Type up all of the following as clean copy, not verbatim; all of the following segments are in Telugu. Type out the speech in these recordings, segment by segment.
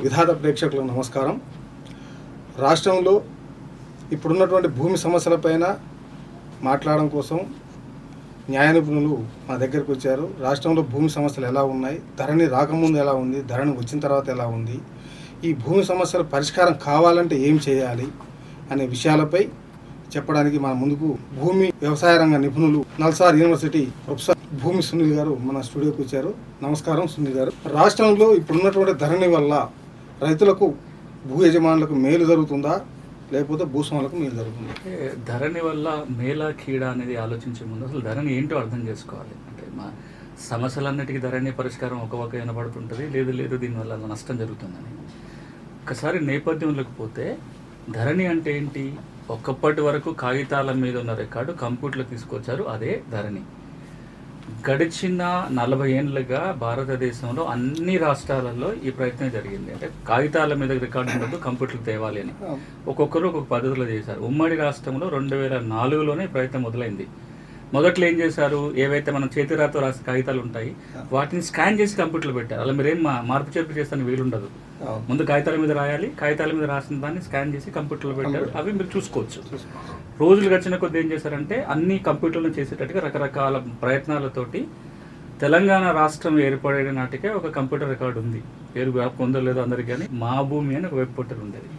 విధాత ప్రేక్షకులకు నమస్కారం. రాష్ట్రంలో ఇప్పుడున్నటువంటి భూమి సమస్యలపైన మాట్లాడడం కోసం న్యాయ నిపుణులు మా దగ్గరికి వచ్చారు. రాష్ట్రంలో భూమి సమస్యలు ఎలా ఉన్నాయి, ధరణి రాకముందు ఎలా ఉంది, ధరణి వచ్చిన తర్వాత ఎలా ఉంది, ఈ భూమి సమస్యల పరిష్కారం కావాలంటే ఏం చేయాలి అనే విషయాలపై చెప్పడానికి మన ముందుకు భూమి వ్యవసాయ రంగ నిపుణులు నల్సార్ యూనివర్సిటీ ప్రొఫెసర్ భూమి సునీల్ గారు మన స్టూడియోకి వచ్చారు. నమస్కారం సునీల్ గారు. రాష్ట్రంలో ఇప్పుడున్నటువంటి ధరణి వల్ల రైతులకు భూ యజమానులకు మేలు జరుగుతుందా లేకపోతే భూస్వాములకు మేలు జరుగుతుందా? ధరణి వల్ల మేలా కీడా అనేది ఆలోచించే ముందు అసలు ధరణి ఏంటో అర్థం చేసుకోవాలి. అంటే మా సమస్యలన్నిటికీ ధరణి పరిష్కారం ఒక వినపడుతుంటుంది, లేదు దీనివల్ల నష్టం జరుగుతుందని. ఒకసారి నేపథ్యంలోకి పోతే ధరణి అంటే ఏంటి? ఒకప్పటి వరకు కాగితాల మీద ఉన్న రికార్డు కంప్యూటర్లో తీసుకొచ్చారు, అదే ధరణి. గడిచిన 40 ఏళ్ళుగా భారతదేశంలో అన్ని రాష్ట్రాలలో ఈ ప్రయత్నం జరిగింది. అంటే కాగితాల మీద రికార్డు ఉండదు, కంప్యూటర్లు తేవాలి అని ఒక్కొక్కరు ఒక్కొక్క పద్ధతిలో చేశారు. ఉమ్మడి రాష్ట్రంలో 2004లోనే ప్రయత్నం మొదలైంది. మొదట్లో ఏం చేశారు, ఏవైతే మనం చేతిరాతో రాసిన కాగితాలు ఉంటాయి వాటిని స్కాన్ చేసి కంప్యూటర్లో పెట్టారు. అలా మీరేం మార్పు చేర్పు చేస్తాను వీలుండదు. ముందు కాగితాల మీద రాయాలి, కాగితాల మీద రాసిన దాన్ని స్కాన్ చేసి కంప్యూటర్లో పెట్టారు. అవి మీరు చూసుకోవచ్చు. రోజులు గడిచిన కొద్ది ఏం చేశారంటే అన్ని కంప్యూటర్లను చేసేటట్టుగా రకరకాల ప్రయత్నాలతోటి తెలంగాణ రాష్ట్రం ఏర్పడే నాటికే ఒక కంప్యూటర్ రికార్డు ఉంది. పేరు పొందో లేదో అందరికి, కానీ మా భూమి అని ఒక వెబ్ పోర్టల్ ఉండేది.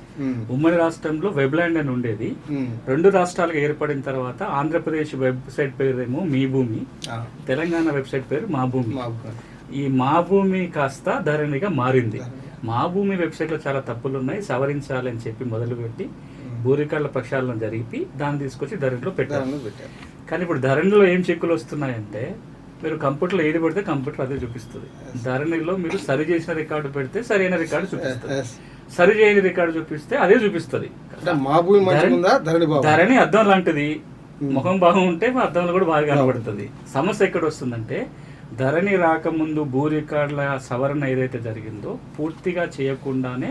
ఉమ్మడి రాష్ట్రంలో వెబ్లాండ్ అని ఉండేది. 2 రాష్ట్రాలుగా ఏర్పడిన తర్వాత ఆంధ్రప్రదేశ్ వెబ్సైట్ పేరేమో మీ భూమి, తెలంగాణ వెబ్సైట్ పేరు మా భూమి. ఈ మా భూమి కాస్త ధరణిగా మారింది. మా భూమి వెబ్సైట్లో చాలా తప్పులు ఉన్నాయి, సవరించాలని చెప్పి మొదలుపెట్టి భూరికాళ్ళ ప్రక్షాళన జరిపి దాన్ని తీసుకొచ్చి ధరణిలో పెట్టారు. కానీ ఇప్పుడు ధరణిలో ఏం చిక్కులు వస్తున్నాయంటే, మీరు కంప్యూటర్లో ఏది పెడితే కంప్యూటర్ అదే చూపిస్తుంది. ధరణిలో మీరు సరి చేసిన రికార్డు పెడితే సరైన రికార్డు చూపిస్తుంది, సరి చేయని రికార్డు చూపిస్తే అదే చూపిస్తుంది. ధరణి అద్దం లాంటిది, ముఖం బాగుంటే మా అద్దంలో కూడా బాగా కనబడుతుంది. సమస్య ఎక్కడ వస్తుందంటే, ధరణి రాకముందు భూ రికార్డుల సవరణ ఏదైతే జరిగిందో పూర్తిగా చేయకుండానే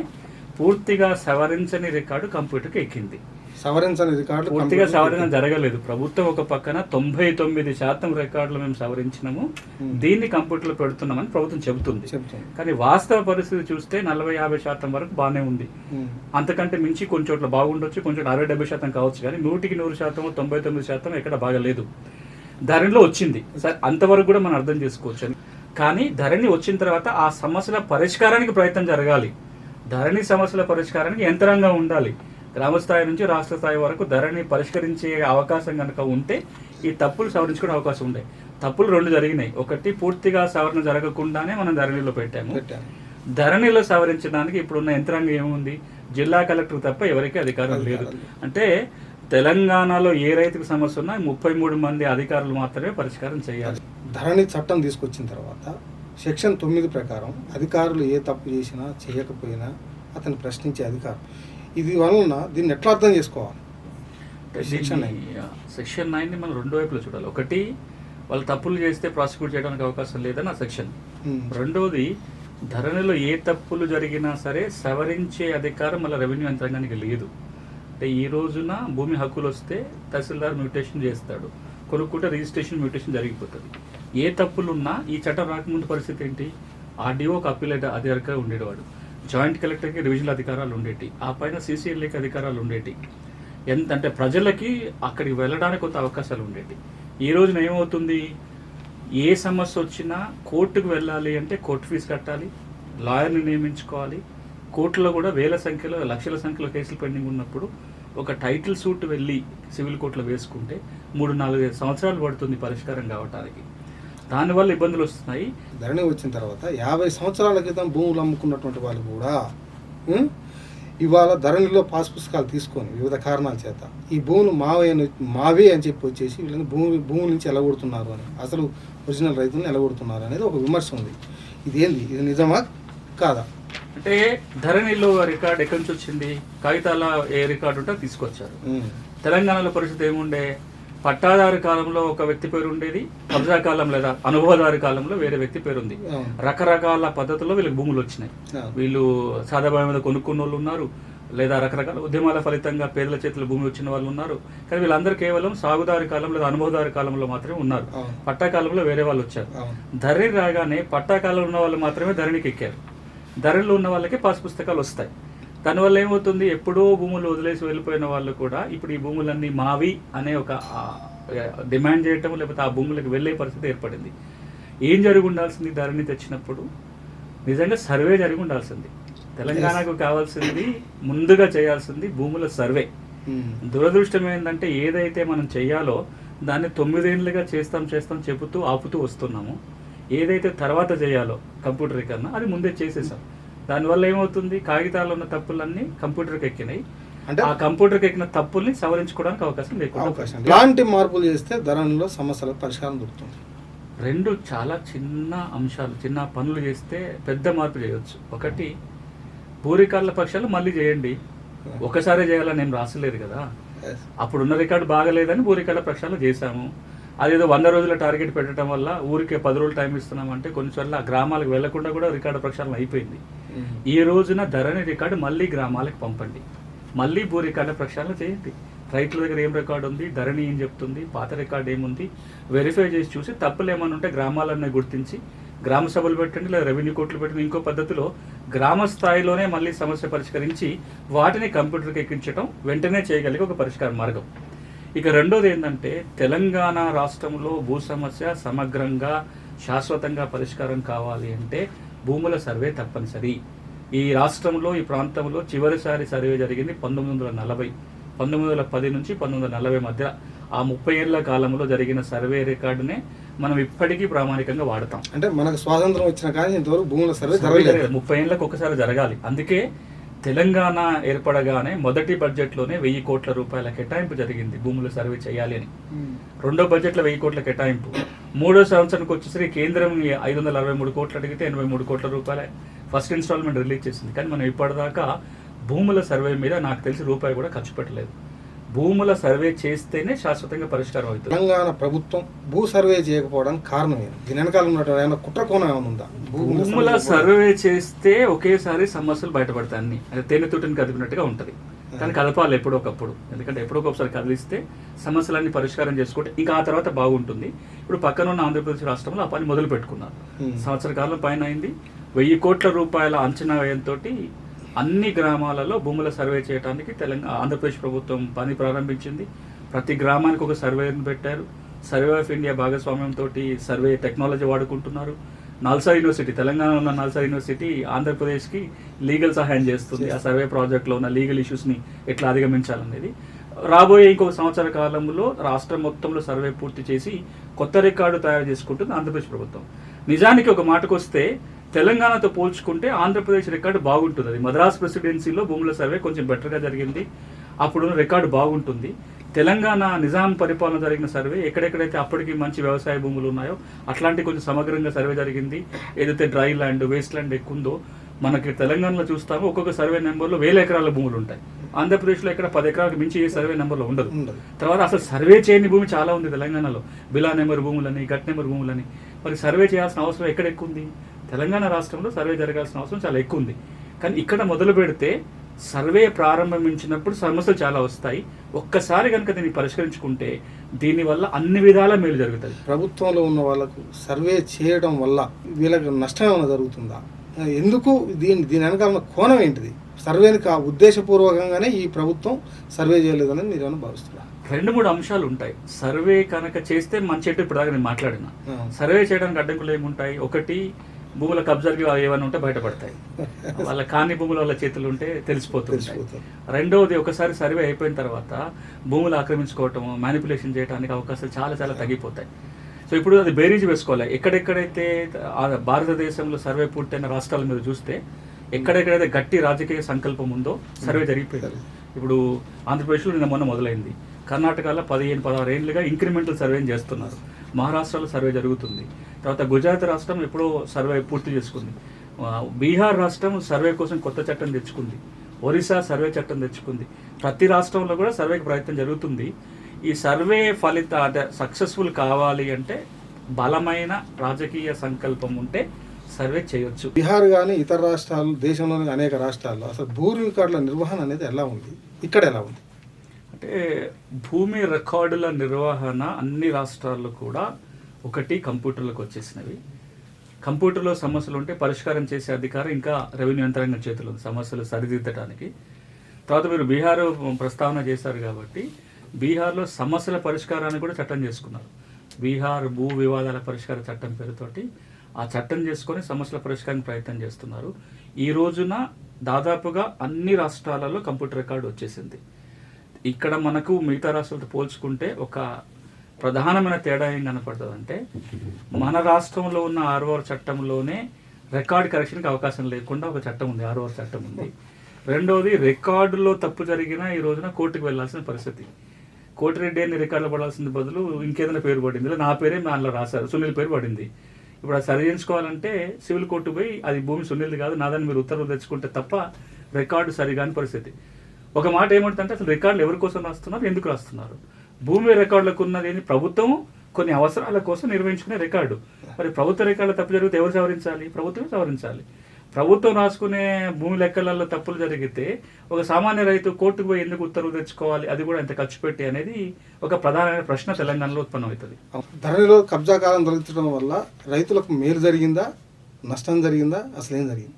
పూర్తిగా సవరించని రికార్డు కంప్యూటర్కి ఎక్కింది. పూర్తిగా సవరణ జరగలేదు. ప్రభుత్వం ఒక పక్కన 99% రికార్డులు మేము సవరించినాము, దీన్ని కంప్యూటర్లో పెడుతున్నామని ప్రభుత్వం చెబుతుంది. కానీ వాస్తవ పరిస్థితి చూస్తే 40-50% వరకు బాగానే ఉంది. అంతకంటే మించి కొంచెం చోట్ల బాగుండొచ్చు, కొంచెం 60-70% కావచ్చు. కానీ 100% 99% ఎక్కడ బాగలేదు. ధరణిలో వచ్చింది సరే, అంతవరకు కూడా మనం అర్థం చేసుకోవచ్చు. కానీ ధరణి వచ్చిన తర్వాత ఆ సమస్యల పరిష్కారానికి ప్రయత్నం జరగాలి. ధరణి సమస్యల పరిష్కారానికి యంత్రాంగం ఉండాలి. గ్రామ స్థాయి నుంచి రాష్ట్ర స్థాయి వరకు ధరణి పరిష్కరించే అవకాశం కనుక ఉంటే ఈ తప్పులు సవరించుకునే అవకాశం ఉండే. తప్పులు 2 జరిగినాయి. ఒకటి, పూర్తిగా సవరణ జరగకుండానే మనం ధరణిలో పెట్టాము. ధరణిలో సవరించడానికి ఇప్పుడున్న యంత్రాంగం ఏముంది? జిల్లా కలెక్టర్ తప్ప ఎవరికీ అధికారం లేదు. అంటే తెలంగాణలో ఏ రైతుకు సమస్య ఉన్నా 33 మంది అధికారులు మాత్రమే పరిష్కారం చేయాలి. ధరణి చట్టం తీసుకొచ్చిన తర్వాత సెక్షన్ 9 ప్రకారం అధికారులు ఏ తప్పు చేసినా చేయకపోయినా అతను ప్రశ్నించే అధికారం. ఇది వలన దీన్ని ఎట్లా అర్థం చేసుకోవాలి? సెక్షన్ 9ని మనం 2 వైపులు చూడాలి. ఒకటి, వాళ్ళు తప్పులు చేస్తే ప్రాసిక్యూట్ చేయడానికి అవకాశం లేదని ఆ సెక్షన్. రెండవది, ధరణిలో ఏ తప్పులు జరిగినా సరే సవరించే అధికారం మళ్ళీ రెవెన్యూ యంత్రాంగానికి లేదు. అంటే ఈ రోజున భూమి హక్కులు వస్తే తహసీల్దార్ మ్యూటేషన్ చేస్తాడు, కొనుక్కుంటే రిజిస్ట్రేషన్ మ్యూటేషన్ జరిగిపోతుంది. ఏ తప్పులున్నా ఈ చట్టం రాకముందు పరిస్థితి ఏంటి? ఆర్డీఓకి అప్పీలేట్ అధికారిగా ఉండేవాడు, జాయింట్ కలెక్టర్కి రివిజనల్ అధికారాలు ఉండేటి, ఆ పైన సీసీఎల్ఏకి అధికారాలు ఉండేటి. అంటే ప్రజలకి అక్కడికి వెళ్ళడానికి కొంత అవకాశాలు ఉండేటి. ఈ రోజున ఏమవుతుంది? ఏ సమస్య వచ్చినా కోర్టుకు వెళ్ళాలి అంటే కోర్టు ఫీజు కట్టాలి, లాయర్ని నియమించుకోవాలి. కోర్టులో కూడా వేల సంఖ్యలో లక్షల సంఖ్యలో కేసులు పెండింగ్ ఉన్నప్పుడు ఒక టైటిల్ సూట్ వెళ్ళి సివిల్ కోర్టులో వేసుకుంటే 3-4 సంవత్సరాలు పడుతుంది పరిష్కారం కావడానికి. దానివల్ల ఇబ్బందులు వస్తున్నాయి. ధరణి వచ్చిన తర్వాత 50 సంవత్సరాల క్రితం భూములు అమ్ముకున్నటువంటి వాళ్ళు కూడా ఇవాళ ధరణిలో పాస్ పుస్తకాలు తీసుకొని వివిధ కారణాల చేత ఈ భూములు మావే అని చెప్పి వచ్చేసి వీళ్ళని భూముల నుంచి ఎలగొడుతున్నారు అని, అసలు ఒరిజినల్ రైతులను ఎలగొడుతున్నారు అనేది ఒక విమర్శ ఉంది. ఇదేంది? ఇది నిజమా కాదా? అంటే ధరణిలో రికార్డు ఎక్కడి నుంచి వచ్చింది? కాగితాల ఏ రికార్డు ఉంటే తీసుకొచ్చారు. తెలంగాణలో పరిస్థితి ఏముండే? పట్టాదారు కాలంలో ఒక వ్యక్తి పేరు ఉండేది, కబ్జా కాలం లేదా అనుభవదారు కాలంలో వేరే వ్యక్తి పేరు ఉంది. రకరకాల పద్ధతుల్లో వీళ్ళకి భూములు వచ్చినాయి. వీళ్ళు సాదాబాయి మీద కొనుక్కున్న వాళ్ళు ఉన్నారు, లేదా రకరకాల ఉద్యమాల ఫలితంగా పేదల చేతుల భూమి వచ్చిన వాళ్ళు ఉన్నారు. కానీ వీళ్ళందరూ కేవలం సాగుదారి కాలం లేదా అనుభవదారి కాలంలో మాత్రమే ఉన్నారు. పట్టాకాలంలో వేరే వాళ్ళు వచ్చారు. ధరణి రాగానే పట్టాకాలంలో ఉన్న వాళ్ళు మాత్రమే ధరణికి ఎక్కారు. ధరలు ఉన్న వాళ్ళకి పాస్ పుస్తకాలు వస్తాయి. దానివల్ల ఏమవుతుంది, ఎప్పుడో భూములు వదిలేసి వెళ్ళిపోయిన వాళ్ళు కూడా ఇప్పుడు ఈ భూములన్నీ మావి అనే ఒక డిమాండ్ చేయటం, లేకపోతే ఆ భూములకు వెళ్ళే పరిస్థితి ఏర్పడింది. ఏం జరిగి ఉండాల్సింది ధరణి తెచ్చినప్పుడు? నిజంగా సర్వే జరిగి ఉండాల్సింది. తెలంగాణకు కావాల్సింది, ముందుగా చేయాల్సింది భూముల సర్వే. దురదృష్టం ఏంటంటే ఏదైతే మనం చెయ్యాలో దాన్ని 9 ఏళ్ళుగా చేస్తాం చెబుతూ ఆపుతూ వస్తున్నాము. ఏదైతే తర్వాత చేయాలో కంప్యూటరీకరణ అది ముందే చేసేసాం. దానివల్ల ఏమవుతుంది, కాగితాల్లో ఉన్న తప్పులన్నీ కంప్యూటర్కి ఎక్కినాయి. అంటే ఆ కంప్యూటర్కి ఎక్కిన తప్పుల్ని సవరించుకోవడానికి అవకాశం లేకుండా. ఇలాంటి మార్పులు చేస్తే ధరణిలో సమస్యలకు పరిష్కారం దొరుకుతుంది. 2 చాలా చిన్న అంశాలు, చిన్న పనులు చేస్తే పెద్ద మార్పు చేయవచ్చు. ఒకటి, పూరికాళ్ళ పక్షాలు మళ్ళీ చేయండి. ఒకసారి చేయాలని నేను రాసలేదు కదా. అప్పుడున్న రికార్డు బాగలేదని పూరికాళ్ళ పక్షాలు చేశాము. అదేదో 100 రోజుల టార్గెట్ పెట్టడం వల్ల ఊరికే 10 రోజులు టైం ఇస్తున్నామంటే కొన్నిసార్లు ఆ గ్రామాలకు వెళ్లకుండా కూడా రికార్డు ప్రక్షాళన అయిపోయింది. ఈ రోజున ధరణి రికార్డు మళ్ళీ గ్రామాలకు పంపండి, మళ్ళీ భూ రికార్డుల ప్రక్షాళన చేయండి. రైతుల దగ్గర ఏం రికార్డు ఉంది, ధరణి ఏం చెప్తుంది, పాత రికార్డు ఏముంది, వెరిఫై చేసి చూసి తప్పులు ఏమైనా ఉంటే గ్రామాలన్నీ గుర్తించి గ్రామ సభలు పెట్టండి, లేదా రెవెన్యూ కోర్టులు పెట్టండి. ఇంకో పద్ధతిలో గ్రామ స్థాయిలోనే మళ్ళీ సమస్య పరిష్కరించి వాటిని కంప్యూటర్కి ఎక్కించడం వెంటనే చేయగలిగే ఒక పరిష్కార మార్గం. ఇక రెండోది ఏంటంటే, తెలంగాణ రాష్ట్రంలో భూ సమస్య సమగ్రంగా శాశ్వతంగా పరిష్కారం కావాలి అంటే భూముల సర్వే తప్పనిసరి. ఈ రాష్ట్రంలో, ఈ ప్రాంతంలో చివరిసారి సర్వే జరిగింది 1940. 1910 నుంచి 1940 మధ్య ఆ 30 ఏళ్ల కాలంలో జరిగిన సర్వే రికార్డునే మనం ఇప్పటికీ ప్రామాణికంగా వాడతాం. అంటే మనకు స్వాతంత్రం వచ్చిన కానీ ఇంతవరకు భూముల సర్వే జరగలేదు. 30 ఏళ్ళకి ఒకసారి జరగాలి. అందుకే తెలంగాణ ఏర్పడగానే మొదటి బడ్జెట్లోనే 1000 కోట్ల రూపాయల కేటాయింపు జరిగింది భూముల సర్వే చేయాలి అని. రెండో బడ్జెట్లో 1000 కోట్ల కేటాయింపు. మూడో సంవత్సరానికి వచ్చేసరికి కేంద్రం 563 కోట్లు అడిగితే 83 కోట్ల రూపాయల ఫస్ట్ ఇన్స్టాల్మెంట్ రిలీజ్ చేసింది. కానీ మనం ఇప్పటిదాకా భూముల సర్వే మీద నాకు తెలిసి రూపాయి కూడా ఖర్చు పెట్టలేదు. భూముల సర్వే చేస్తేనే శాశ్వతంగా పరిష్కారం అవుతుంది. తెలంగాణ ప్రభుత్వం భూ సర్వే చేయకపోవడానికి కారణం ఏంటి? దీని వెనకాల ఉన్నటువంటి కుట్ర కోణం ఏమైనా ఉందా? భూముల సర్వే చేస్తే ఒకేసారి సమస్యలు బయటపడతాయి. అన్ని అంటే తేనెతూటిని కదిపినట్టుగా ఉంటుంది. కానీ కదపాలి ఎప్పుడో ఒకప్పుడు. ఎందుకంటే ఎప్పుడో ఒకసారి కదిలిస్తే సమస్యలన్నీ పరిష్కారం చేసుకుంటే ఇంకా ఆ తర్వాత బాగుంటుంది. ఇప్పుడు పక్కన ఉన్న ఆంధ్రప్రదేశ్ రాష్ట్రంలో ఆ పని మొదలు పెట్టుకున్నారు. సంవత్సర కాలం పైన అయింది. 1000 కోట్ల రూపాయల అంచనా వ్యయంతో అన్ని గ్రామాలలో భూముల సర్వే చేయడానికి ఆంధ్రప్రదేశ్ ప్రభుత్వం పని ప్రారంభించింది. ప్రతి గ్రామానికి ఒక సర్వేని పెట్టారు. సర్వే ఆఫ్ ఇండియా భాగస్వామ్యంతో సర్వే టెక్నాలజీ వాడుకుంటున్నారు. నల్సా యూనివర్సిటీ, తెలంగాణలో ఉన్న నల్సా యూనివర్సిటీ ఆంధ్రప్రదేశ్కి లీగల్ సహాయం చేస్తుంది. ఆ సర్వే ప్రాజెక్ట్లో ఉన్న లీగల్ ఇష్యూస్ని ఎట్లా అధిగమించాలనేది. రాబోయే ఇంకొక సంవత్సర కాలంలో రాష్ట్రం మొత్తంలో సర్వే పూర్తి చేసి కొత్త రికార్డు తయారు చేసుకుంటుంది ఆంధ్రప్రదేశ్ ప్రభుత్వం. నిజానికి ఒక మాటకు వస్తే తెలంగాణతో పోల్చుకుంటే ఆంధ్రప్రదేశ్ రికార్డు బాగుంటుంది. అది మద్రాస్ ప్రెసిడెన్సీలో భూముల సర్వే కొంచెం బెటర్గా జరిగింది. అప్పుడు రికార్డు బాగుంటుంది. తెలంగాణ నిజాం పరిపాలన జరిగిన సర్వే ఎక్కడెక్కడైతే అప్పటికి మంచి వ్యవసాయ భూములు ఉన్నాయో అట్లాంటి కొంచెం సమగ్రంగా సర్వే జరిగింది. ఏదైతే డ్రై ల్యాండ్, వేస్ట్ ల్యాండ్ ఎక్కువ ఉందో మనకి తెలంగాణలో చూస్తామో ఒక్కొక్క సర్వే నెంబర్లో 1000 ఎకరాల భూములు ఉంటాయి. ఆంధ్రప్రదేశ్లో ఇక్కడ 10 ఎకరాలకు మించి ఏ సర్వే నెంబర్లో ఉండదు. తర్వాత అసలు సర్వే చేయని భూమి చాలా ఉంది తెలంగాణలో. బిలా నెంబర్ భూములని, గట్ నెంబర్ భూములని. మరి సర్వే చేయాల్సిన అవసరం ఎక్కడ ఎక్కువ ఉంది? తెలంగాణ రాష్ట్రంలో సర్వే జరగాల్సిన అవసరం చాలా ఎక్కువ ఉంది. కానీ ఇక్కడ మొదలు పెడితే సర్వే ప్రారంభించినప్పుడు సమస్యలు చాలా వస్తాయి. ఒక్కసారి కనుక దీన్ని పరిష్కరించుకుంటే దీనివల్ల అన్ని విధాల మేలు జరుగుతుంది. ప్రభుత్వంలో ఉన్న వాళ్ళకు సర్వే చేయడం వల్ల వీళ్ళకి నష్టం ఏమైనా జరుగుతుందా? ఎందుకు దీని వెనకాల కోణం ఏంటిది? సర్వేని ఉద్దేశపూర్వకంగానే ఈ ప్రభుత్వం సర్వే చేయలేదని మీరు ఏమైనా భావిస్తున్నారు? 2-3 అంశాలు ఉంటాయి. సర్వే కనుక చేస్తే మంచి చెట్టు ఇప్పుడు దాకా నేను మాట్లాడినా. సర్వే చేయడానికి అడ్డంకులు ఏముంటాయి? ఒకటి, భూముల కబ్జాకి ఏమైనా ఉంటే బయటపడతాయి. వాళ్ళ కాని భూముల వాళ్ళ చేతులు ఉంటే తెలిసిపోతుంటాయి. రెండవది, ఒకసారి సర్వే అయిపోయిన తర్వాత భూములు ఆక్రమించుకోవటం, మ్యానిపులేషన్ చేయడానికి అవకాశాలు చాలా చాలా తగ్గిపోతాయి. సో ఇప్పుడు అది బేరీజ్ వేసుకోవాలి. ఎక్కడెక్కడైతే భారతదేశంలో సర్వే పూర్తయిన రాష్ట్రాల మీద చూస్తే ఎక్కడెక్కడైతే గట్టి రాజకీయ సంకల్పం ఉందో సర్వే జరిగిపోయింది. ఇప్పుడు ఆంధ్రప్రదేశ్లో నిన్న మొన్న మొదలైంది. కర్ణాటకలో 15-16 ఏళ్ళుగా ఇంక్రిమెంటల్ సర్వేని చేస్తున్నారు. మహారాష్ట్రలో సర్వే జరుగుతుంది. తర్వాత గుజరాత్ రాష్ట్రం ఎప్పుడో సర్వే పూర్తి చేసుకుంది. బీహార్ రాష్ట్రం సర్వే కోసం కొత్త చట్టం తెచ్చుకుంది. ఒరిస్సా సర్వే చట్టం తెచ్చుకుంది. ప్రతి రాష్ట్రంలో కూడా సర్వేకి ప్రయత్నం జరుగుతుంది. ఈ సర్వే అంటే సక్సెస్ఫుల్ కావాలి అంటే బలమైన రాజకీయ సంకల్పం ఉంటే సర్వే చేయొచ్చు. బీహార్ కానీ ఇతర రాష్ట్రాలు, దేశంలోని అనేక రాష్ట్రాల్లో అసలు భూ రికార్డుల నిర్వహణ అనేది ఎలా ఉంది? ఇక్కడ ఎలా ఉంది అంటే భూమి రికార్డుల నిర్వహణ అన్ని రాష్ట్రాల్లో కూడా ఒకటి కంప్యూటర్లకు వచ్చేసినవి. కంప్యూటర్లో సమస్యలు ఉంటే పరిష్కారం చేసే అధికారం ఇంకా రెవెన్యూ యంత్రాంగం చేతులు ఉంది సమస్యలు సరిదిద్దడానికి. తర్వాత మీరు బీహార్ ప్రస్తావన చేశారు కాబట్టి బీహార్లో సమస్యల పరిష్కారాన్ని కూడా చట్టం చేసుకున్నారు. బీహార్ భూ వివాదాల పరిష్కార చట్టం పేరుతోటి ఆ చట్టం చేసుకొని సమస్యల పరిష్కారానికి ప్రయత్నం చేస్తున్నారు. ఈ రోజున దాదాపుగా అన్ని రాష్ట్రాలలో కంప్యూటర్ రికార్డు వచ్చేసింది. ఇక్కడ మనకు మిగతా రాష్ట్రాలతో పోల్చుకుంటే ఒక ప్రధానమైన తేడా ఏం కనపడుతుందంటే మన రాష్ట్రంలో ఉన్న 6వ చట్టంలోనే రికార్డ్ కరెక్షన్కి అవకాశం లేకుండా ఒక చట్టం ఉంది, 6వ చట్టం ఉంది. రెండవది రికార్డులో తప్పు జరిగినా ఈ రోజున కోర్టుకు వెళ్లాల్సిన పరిస్థితి. కోటిరెడ్డి అని రికార్డులో పడాల్సిన బదులు ఇంకేదైనా పేరు పడింది, నా పేరే దానిలో రాశారు, సునీల్ పేరు పడింది. ఇప్పుడు అది సరిచేయించుకోవాలంటే సివిల్ కోర్టు పోయి అది భూమి సునీల్ది కాదు నాదని మీరు ఉత్తర్వులు తెచ్చుకుంటే తప్ప రికార్డు సరిగాని పరిస్థితి. ఒక మాట ఏమంటుందంటే అసలు రికార్డులు ఎవరి కోసం రాస్తున్నారు, ఎందుకు రాస్తున్నారు? భూమి రికార్డులకు ఉన్నది ప్రభుత్వం కొన్ని అవసరాల కోసం నిర్వహించుకునే రికార్డు. మరి ప్రభుత్వ రికార్డులు తప్పు జరిగితే ఎవరు సవరించాలి? ప్రభుత్వం సవరించాలి. ప్రభుత్వం రాసుకునే భూమి లెక్కలలో తప్పులు జరిగితే ఒక సామాన్య రైతు కోర్టుకు పోయి ఎందుకు ఉత్తర్వులు తెచ్చుకోవాలి, అది కూడా ఎంత ఖర్చు పెట్టి అనేది ఒక ప్రధానమైన ప్రశ్న తెలంగాణలో ఉత్పన్నమవుతుంది. ధరణిలో కబ్జా కాలం దొరుకుతడం వల్ల రైతులకు మేలు జరిగిందా, నష్టం జరిగిందా, అసలు ఏం జరిగింది?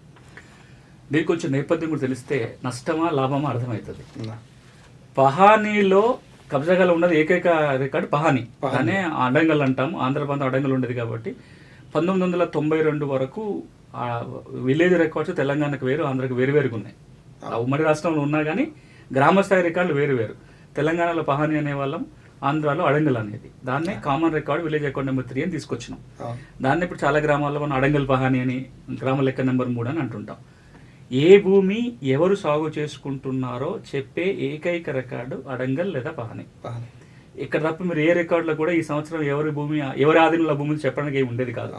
దీనికి కొంచెం నేపథ్యం కూడా తెలిస్తే నష్టమా లాభమా అర్థమవుతుంది. పహానీలో కబ్జాగా ఉన్నది ఏకైక రికార్డు పహానీ, దానే అడంగల్ అంటాము. ఆంధ్రప్రదేశ్ అడంగల్ ఉండేది కాబట్టి 1992 వరకు విలేజ్ రికార్డ్స్ తెలంగాణకు వేరు, ఆంధ్రాకి వేరువేరుగా ఉన్నాయి. ఉమ్మడి రాష్ట్రంలో ఉన్నా కానీ గ్రామస్థాయి రికార్డులు వేరు. తెలంగాణలో పహానీ అనేవాళ్ళం, ఆంధ్రాలో అడంగల్ అనేది. దాన్నే common record village account number 3 అని తీసుకొచ్చినాం. దాన్ని ఇప్పుడు చాలా గ్రామాల్లో మనం అడంగల్ పహానీ అని, గ్రామ లెక్క నెంబర్ 3 అని అంటుంటాం. ఏ భూమి ఎవరు సాగు చేసుకుంటున్నారో చెప్పే ఏకైక రికార్డు అడంగల్ లేదా పహానీ. ఇక్కడ తప్ప మీరు ఏ రికార్డులో కూడా ఈ సంవత్సరం ఎవరి భూమి ఎవరి ఆధీనంలో భూమిని చెప్పడానికి ఏమి ఉండేది కాదు.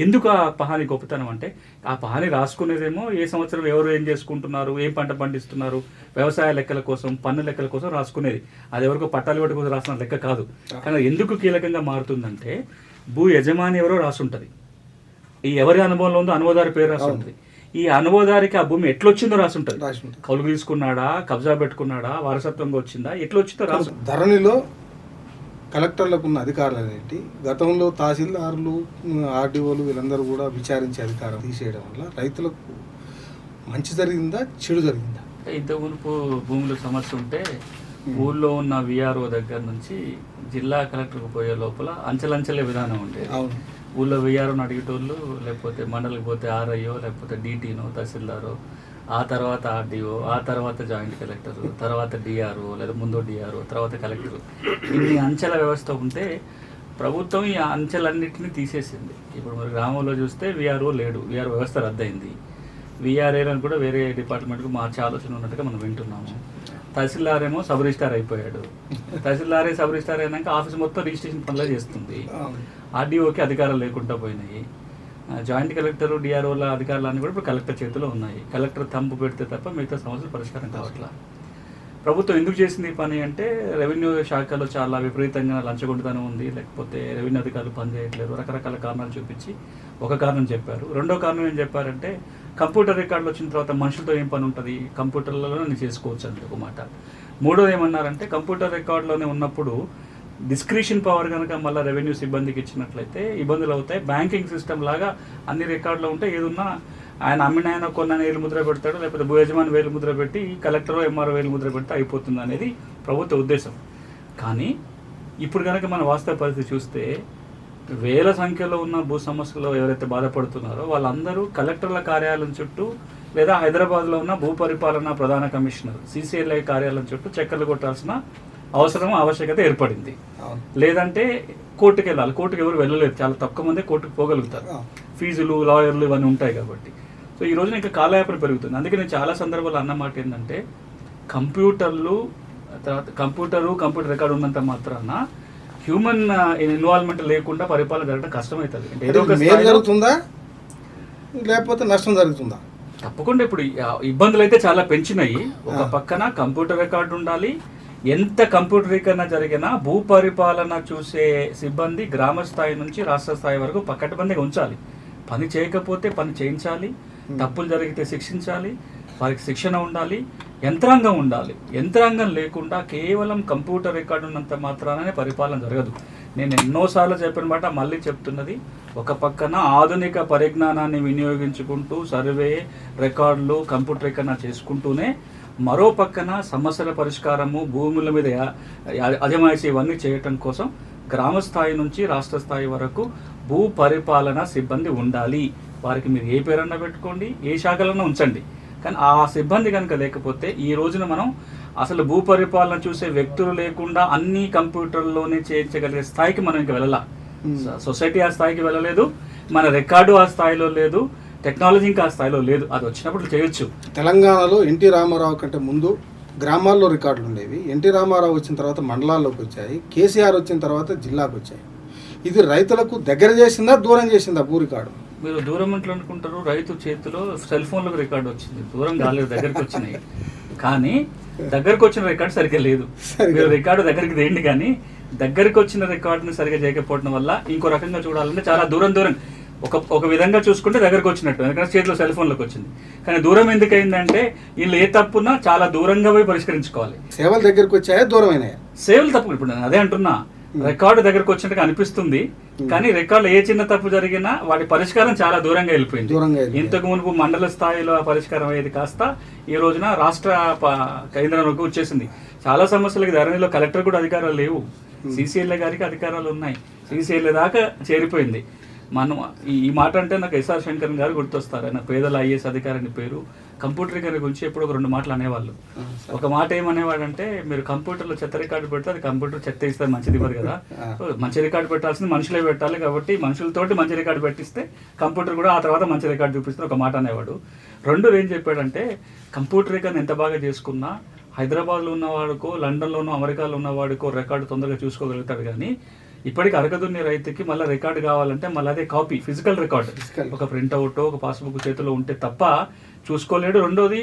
ఎందుకు ఆ పహానీ గొప్పతనం అంటే ఆ పహానీ రాసుకునేదేమో ఏ సంవత్సరం ఎవరు ఏం చేసుకుంటున్నారు, ఏం పంట పండిస్తున్నారు, వ్యవసాయ లెక్కల కోసం, పన్ను లెక్కల కోసం రాసుకునేది. అది ఎవరికో పట్టాలు పెట్టి కోసం రాసిన లెక్క కాదు. కానీ ఎందుకు కీలకంగా మారుతుందంటే భూ యజమాని ఎవరో రాసుంటది, ఈ ఎవరి అనుభవంలో ఉందో అనుభవదారి పేరు రాసుంటది. ఈ అనుభవదారికి ఆ భూమి ఎట్లొచ్చిందో రాసుంటది. కౌలు తీసుకున్నాడా, కబ్జా పెట్టుకున్నాడా, వారసత్వంగా వచ్చిందా, ఎట్లొచ్చిందో రాసు. ధరణిలో కలెక్టర్లకు ఉన్న అధికారులు అనేవి గతంలో తహసీల్దారులు, ఆర్డీఓలు వీళ్ళందరూ కూడా విచారించే అధికారం తీసేయడం వల్ల రైతులకు మంచి జరిగిందా, చెడు జరిగిందా? ఇంతకు మునుపు భూముల సమస్య ఉంటే ఊళ్ళో ఉన్న విఆర్ఓ దగ్గర నుంచి జిల్లా కలెక్టర్కు పోయే లోపల అంచెలంచెలే విధానం ఉండేది. ఊళ్ళో విఆర్ఓని అడిగేటోళ్ళు, లేకపోతే మండలికి పోతే ఆర్ఐఓ, లేకపోతే డీటీనో తహసీల్దారో, ఆ తర్వాత ఆర్డీఓ, ఆ తర్వాత జాయింట్ కలెక్టర్, తర్వాత డిఆర్ఓ లేదా ముందు డిఆర్ఓ, తర్వాత కలెక్టర్. ఇన్ని అంచెల వ్యవస్థ ఉంటే ప్రభుత్వం ఈ అంచెలన్నింటినీ తీసేసింది. ఇప్పుడు మరి గ్రామంలో చూస్తే విఆర్ఓ లేడు, విఆర్ఓ వ్యవస్థ రద్దయింది. విఆర్ఏలను కూడా వేరే డిపార్ట్మెంట్కు మార్చే ఆలోచన ఉన్నట్టుగా మనం వింటున్నాము. తహసీల్దార్ ఏమో సబ్ రిజిస్టార్ అయిపోయాడు. తహసీల్దారే సబ్ రిజిస్టార్ అయినాక ఆఫీస్ మొత్తం రిజిస్ట్రేషన్ పనులే చేస్తుంది. ఆర్డీఓకి అధికారాలు లేకుండా పోయినాయి. జాయింట్ కలెక్టర్, డిఆర్ఓల అధికారులన్నీ కూడా ఇప్పుడు కలెక్టర్ చేతిలో ఉన్నాయి. కలెక్టర్ తంపు పెడితే తప్ప మిగతా సమస్యలు పరిష్కారం కావట్లా. ప్రభుత్వం ఎందుకు చేసింది ఈ పని అంటే రెవెన్యూ శాఖలో చాలా విపరీతంగా లంచగొండితనం ఉంది, లేకపోతే రెవెన్యూ అధికారులు పనిచేయట్లేదు, రకరకాల కారణాలు చూపించి ఒక కారణం చెప్పారు. రెండో కారణం ఏం చెప్పారంటే కంప్యూటర్ రికార్డులు వచ్చిన తర్వాత మనుషులతో ఏం పని ఉంటుంది, కంప్యూటర్లలో నేను చేసుకోవచ్చు అని ఒక మాట. మూడోది ఏమన్నారంటే కంప్యూటర్ రికార్డులోనే ఉన్నప్పుడు డిస్క్రిషన్ పవర్ కనుక మళ్ళీ రెవెన్యూ సిబ్బందికి ఇచ్చినట్లయితే ఇబ్బందులు అవుతాయి. బ్యాంకింగ్ సిస్టమ్ లాగా అన్ని రికార్డులో ఉంటే ఏదున్నా ఆయన అమ్మిన ఆయన కొన్న వేలు ముద్ర పెడతాడు, లేకపోతే భూ యజమాని వేలు ముద్ర పెట్టి కలెక్టర్ ఎంఆర్ఓ వేలు ముద్ర పెడితే అయిపోతుంది అనేది ప్రభుత్వ ఉద్దేశం. కానీ ఇప్పుడు కనుక మన వాస్తవ పరిస్థితి చూస్తే వేల సంఖ్యలో ఉన్న భూ సమస్యలో ఎవరైతే బాధపడుతున్నారో వాళ్ళందరూ కలెక్టర్ల కార్యాలయం చుట్టూ లేదా హైదరాబాద్లో ఉన్న భూ పరిపాలన ప్రధాన కమిషనర్ CCLI కార్యాలయం చుట్టూ చక్కర్లు కొట్టాల్సిన అవసరం ఆవశ్యకత ఏర్పడింది. లేదంటే కోర్టుకు వెళ్ళాలి. కోర్టుకు ఎవరు వెళ్ళలేదు, చాలా తక్కువ మంది కోర్టుకు పోగలుగుతారు. ఫీజులు, లాయర్లు ఇవన్నీ ఉంటాయి కాబట్టి. సో ఈ రోజున ఇంకా కాలయాపన పెరుగుతుంది. అందుకే నేను చాలా సందర్భాలు అన్నమాట ఏంటంటే కంప్యూటర్ రికార్డు ఉన్నంత మాత్రాన హ్యూమన్ ఇన్వాల్వ్మెంట్ లేకుండా పరిపాలన జరగడం కష్టమవుతుంది. ఏదో ఒక జరుగుతుందా లేకపోతే నష్టం జరుగుతుందా? తప్పకుండా ఇప్పుడు ఇబ్బందులు అయితే చాలా పెంచినాయి. ఒక పక్కన కంప్యూటర్ రికార్డు ఉండాలి. ఎంత కంప్యూటరీకరణ జరిగినా భూ పరిపాలన చూసే సిబ్బంది గ్రామ స్థాయి నుంచి రాష్ట్ర స్థాయి వరకు పకడ్బందీగా ఉంచాలి. పని చేయకపోతే పని చేయించాలి, తప్పులు జరిగితే శిక్షించాలి, వారికి శిక్షణ ఉండాలి, యంత్రాంగం ఉండాలి. యంత్రాంగం లేకుండా కేవలం కంప్యూటర్ రికార్డు ఉన్నంత మాత్రానే పరిపాలన జరగదు. నేను ఎన్నోసార్లు చెప్పిన మాట మళ్ళీ చెప్తున్నది, ఒక పక్కన ఆధునిక పరిజ్ఞానాన్ని వినియోగించుకుంటూ సర్వే రికార్డులు కంప్యూటరీకరణ చేసుకుంటూనే మరో పక్కన సమస్యల పరిష్కారము, భూముల మీద అజమాయిషీ ఇవన్నీ చేయటం కోసం గ్రామ స్థాయి నుంచి రాష్ట్ర స్థాయి వరకు భూ పరిపాలన సిబ్బంది ఉండాలి. వారికి మీరు ఏ పేరన్నా పెట్టుకోండి, ఏ శాఖలన్నా ఉంచండి, కానీ ఆ సిబ్బంది కనుక లేకపోతే ఈ రోజున మనం అసలు భూ పరిపాలన చూసే వ్యక్తులు లేకుండా అన్ని కంప్యూటర్లోనే చేయించగలిగే స్థాయికి మనం ఇంకా వెళ్ళాల. సొసైటీ ఆ స్థాయికి వెళ్ళలేదు, మన రికార్డు ఆ స్థాయిలో లేదు, టెక్నాలజీ ఇంకా ఆ స్థాయిలో లేదు. అది వచ్చినప్పుడు చేయొచ్చు. తెలంగాణలో ఎన్టీ రామారావు కంటే ముందు గ్రామాల్లో రికార్డులు ఉండేవి. ఎన్టీ రామారావు వచ్చిన తర్వాత మండలాల్లోకి వచ్చాయి. కేసీఆర్ వచ్చిన తర్వాత జిల్లాకు వచ్చాయి. ఇది రైతులకు దగ్గర చేసిందా దూరం చేసిందా భూ రికార్డు? మీరు దూరం ఇంట్లో అనుకుంటారు, రైతు చేతిలో సెల్ ఫోన్లకు రికార్డు వచ్చింది, దూరం కాలేదు, దగ్గరికి వచ్చినాయి. కానీ దగ్గరకు వచ్చిన రికార్డు సరిగ్గా లేదు. మీరు రికార్డు దగ్గరికి తేండి, కానీ దగ్గరికి వచ్చిన రికార్డుని సరిగ్గా చేయకపోవడం వల్ల ఇంకో రకంగా చూడాలంటే చాలా దూరం ఒక విధంగా చూసుకుంటే దగ్గరకు వచ్చినట్టు, ఎందుకంటే చేతిలో సెల్ ఫోన్లోకి వచ్చింది. కానీ దూరం ఎందుకైందంటే వీళ్ళు ఏ తప్పున్నా చాలా దూరంగా పోయి పరిష్కరించుకోవాలి. సేవలు దగ్గరకు వచ్చాయా దూరం అయినాయా? సేవలు తప్పు. ఇప్పుడు నేను అదే అంటున్నా, రికార్డు దగ్గరకు వచ్చినట్టుగా అనిపిస్తుంది, కానీ రికార్డులో ఏ చిన్న తప్పు జరిగినా వాటి పరిష్కారం చాలా దూరంగా వెళ్ళిపోయింది. ఇంతకు మునుపు మండల స్థాయిలో పరిష్కారం అయ్యేది కాస్త ఈ రోజున రాష్ట్ర కేంద్రంలోకి వచ్చేసింది. చాలా సమస్యలకి ధరణిలో కలెక్టర్ కూడా అధికారాలు లేవు, సీసీఎల్ఏ గారికి అధికారాలు ఉన్నాయి, సీసీఎల్ఏ దాకా చేరిపోయింది. మనం ఈ మాట అంటే నాకు ఎస్ఆర్ శంకరన్ గారు గుర్తొస్తారు. ఆయన పేదల ఐఏఎస్ అధికారిని పేరు. కంప్యూటరీకరణ గురించి ఎప్పుడు ఒక 2 మాటలు అనేవాళ్ళు. ఒక మాట ఏమనేవాడంటే, మీరు కంప్యూటర్లో చెత్త రికార్డు పెడితే అది కంప్యూటర్ చెత్త ఇస్తే మంచిది ఇవ్వరు కదా, మంచి రికార్డు పెట్టాల్సింది మనుషులే పెట్టాలి, కాబట్టి మనుషులతోటి మంచి రికార్డు పెట్టిస్తే కంప్యూటర్ కూడా ఆ తర్వాత మంచి రికార్డు చూపిస్తే ఒక మాట అనేవాడు. 2 ఏం చెప్పాడంటే, కంప్యూటరీకరణ ఎంత బాగా చేసుకున్నా హైదరాబాద్లో ఉన్నవాడికో, లండన్లోనో, అమెరికాలో ఉన్నవాడికో రికార్డు తొందరగా చూసుకోగలుగుతాడు, కానీ ఇప్పటికి అరకదున్నే రైతుకి మళ్ళీ రికార్డు కావాలంటే మళ్ళీ అదే కాపీ, ఫిజికల్ రికార్డు, ఒక ప్రింట్అవుట్, ఒక పాస్బుక్ చేతిలో ఉంటే తప్ప చూసుకోలేడు. 2ది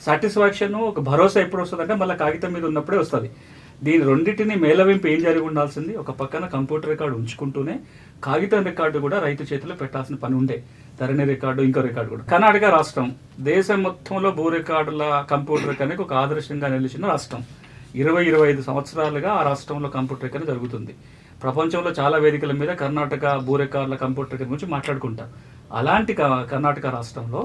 సాటిస్ఫాక్షన్, ఒక భరోసా ఎప్పుడు వస్తుంది అంటే మళ్ళీ కాగితం మీద ఉన్నప్పుడే వస్తుంది. దీని రెండింటిని మేళవింపు ఏం జరిగి ఉండాల్సింది, ఒక పక్కన కంప్యూటర్ రికార్డు ఉంచుకుంటూనే కాగితం రికార్డు కూడా రైతు చేతిలో పెట్టాల్సిన పని ఉండే. ధరణి రికార్డు, ఇంకో రికార్డు కూడా. కర్ణాటక రాష్ట్రం దేశం మొత్తంలో భూ రికార్డుల కంప్యూటరీకరణకు ఒక ఆదర్శంగా నిలిచిన రాష్ట్రం. 20-25 సంవత్సరాలుగా ఆ రాష్ట్రంలో కంప్యూటరీకరణ జరుగుతుంది. ప్రపంచంలో చాలా వేదికల మీద కర్ణాటక భూ రికార్డుల కంప్యూటరీకరణ గురించి మాట్లాడుకుంటారు. అలాంటి కర్ణాటక రాష్ట్రంలో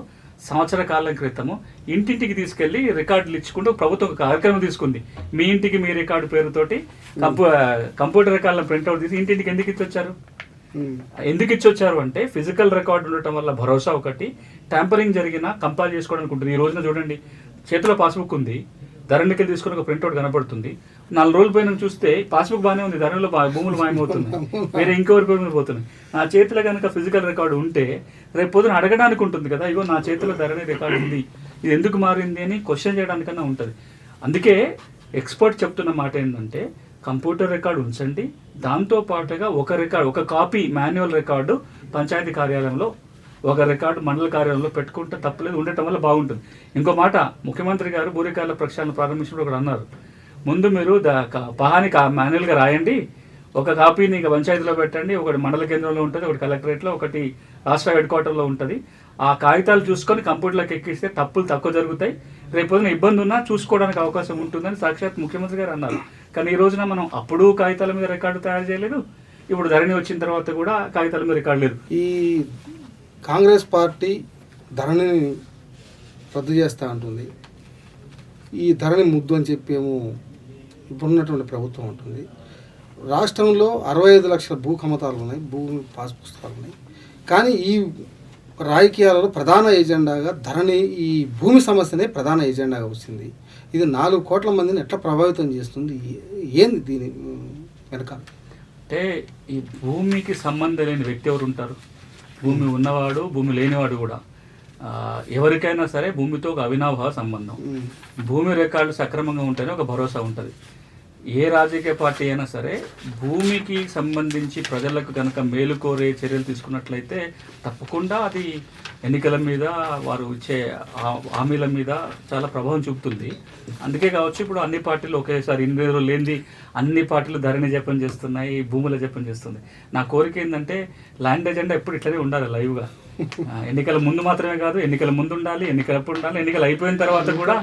సంవత్సర కాలం క్రితము ఇంటింటికి తీసుకెళ్లి రికార్డులు ఇచ్చుకుంటూ ప్రభుత్వం ఒక కార్యక్రమం తీసుకుంది. మీ ఇంటికి మీ రికార్డు పేరుతోటి కంప్యూటర్ రికార్డుల ప్రింట్అవుట్ తీసి ఇంటింటికి ఎందుకు ఇచ్చొచ్చారు అంటే, ఫిజికల్ రికార్డు ఉండటం వల్ల భరోసా ఒకటి, ట్యాంపరింగ్ జరిగినా కంపేర్ చేసుకోవడానికి ఉంటుంది. ఈ రోజున చూడండి, చేతిలో పాస్బుక్ ఉంది, ధరణికి తీసుకుని ఒక ప్రింట్అవుట్ కనపడుతుంది. 4 రోజుల పైన చూస్తే పాస్బుక్ బాగానే ఉంది, ధరణిలో భూములు మాయమవుతున్నాయి, వేరే ఇంకెవరి పేరు పోతున్నాయి. నా చేతిలో కనుక ఫిజికల్ రికార్డు ఉంటే రేపు పొద్దున అడగడానికి ఉంటుంది కదా, ఇగో నా చేతిలో ధరణి రికార్డు ఉంది, ఇది ఎందుకు మారింది అని క్వశ్చన్ చేయడానికన్నా ఉంటుంది. అందుకే ఎక్స్పర్ట్ చెప్తున్న మాట ఏంటంటే, కంప్యూటర్ రికార్డు ఉంచండి, దాంతో పాటుగా ఒక కాపీ మాన్యువల్ రికార్డు పంచాయతీ కార్యాలయంలో, ఒక రికార్డు మండల కార్యాలయంలో పెట్టుకుంటే తప్పలేదు, ఉండటం వల్ల బాగుంటుంది. ఇంకో మాట, ముఖ్యమంత్రి గారు భూ రికార్డుల ప్రక్షాళన ప్రారంభించినప్పుడు ఒకటి అన్నారు, ముందు మీరు పహాని మాన్యువల్గా రాయండి, ఒక కాపీని పంచాయతీలో పెట్టండి, ఒకటి మండల కేంద్రంలో ఉంటుంది, ఒకటి కలెక్టరేట్లో, ఒకటి రాష్ట్ర హెడ్ క్వార్టర్లో ఉంటుంది. ఆ కాగితాలు చూసుకొని కంప్యూటర్లోకి ఎక్కిస్తే తప్పులు తక్కువ జరుగుతాయి, రేపొద్దున ఇబ్బంది ఉన్నా చూసుకోవడానికి అవకాశం ఉంటుందని సాక్షాత్ ముఖ్యమంత్రి గారు అన్నారు. కానీ ఈ రోజున మనం అప్పుడు కాగితాల మీద రికార్డు తయారు చేయలేదు, ఇప్పుడు ధరణి వచ్చిన తర్వాత కూడా కాగితాల మీద రికార్డు లేదు. ఈ కాంగ్రెస్ పార్టీ ధరణిని రద్దు చేస్తూ ఉంటుంది, ఈ ధరణి ముద్దు అని చెప్పేమో ఇప్పుడున్నటువంటి ప్రభుత్వం ఉంటుంది. రాష్ట్రంలో 65 లక్షల భూ కమతాలు ఉన్నాయి, భూమి పాస్ పుస్తకాలు ఉన్నాయి. కానీ ఈ రాజకీయాలలో ప్రధాన ఎజెండాగా ధరణి, ఈ భూమి సమస్యనే ప్రధాన ఎజెండాగా వచ్చింది. ఇది 4 కోట్ల మందిని ఎట్లా ప్రభావితం చేస్తుంది, ఏంది దీని వెనకాల? అంటే ఈ భూమికి సంబంధం లేని వ్యక్తి ఎవరు ఉంటారు? భూమి ఉన్నవాడు, భూమి లేనివాడు కూడా. ఎవరికైనా సరే భూమితో ఒక అవినాభావ సంబంధం. భూమి రికార్డులు సక్రమంగా ఉంటేనే ఒక భరోసా ఉంటుంది. ఏ రాజకీయ పార్టీ అయినా సరే భూమికి సంబంధించి ప్రజలకు కనుక మేలు కోరే చర్యలు తీసుకున్నట్లయితే తప్పకుండా అది ఎన్నికల మీద, వారు ఇచ్చే హామీల మీద చాలా ప్రభావం చూపుతుంది. అందుకే కావచ్చు ఇప్పుడు అన్ని పార్టీలు ఒకేసారి 8 రోజులు లేనిది అన్ని పార్టీలు ధరణి జపం చేస్తున్నాయి, భూముల జపం చేస్తుంది. నా కోరిక ఏంటంటే ల్యాండ్ ఎజెండా ఎప్పుడు ఇట్లనే ఉండాలి లైవ్గా. ఎన్నికల ముందు మాత్రమే కాదు, ఎన్నికల ముందు ఉండాలి, ఎన్నికలప్పుడు ఉండాలి, ఎన్నికలు అయిపోయిన తర్వాత కూడా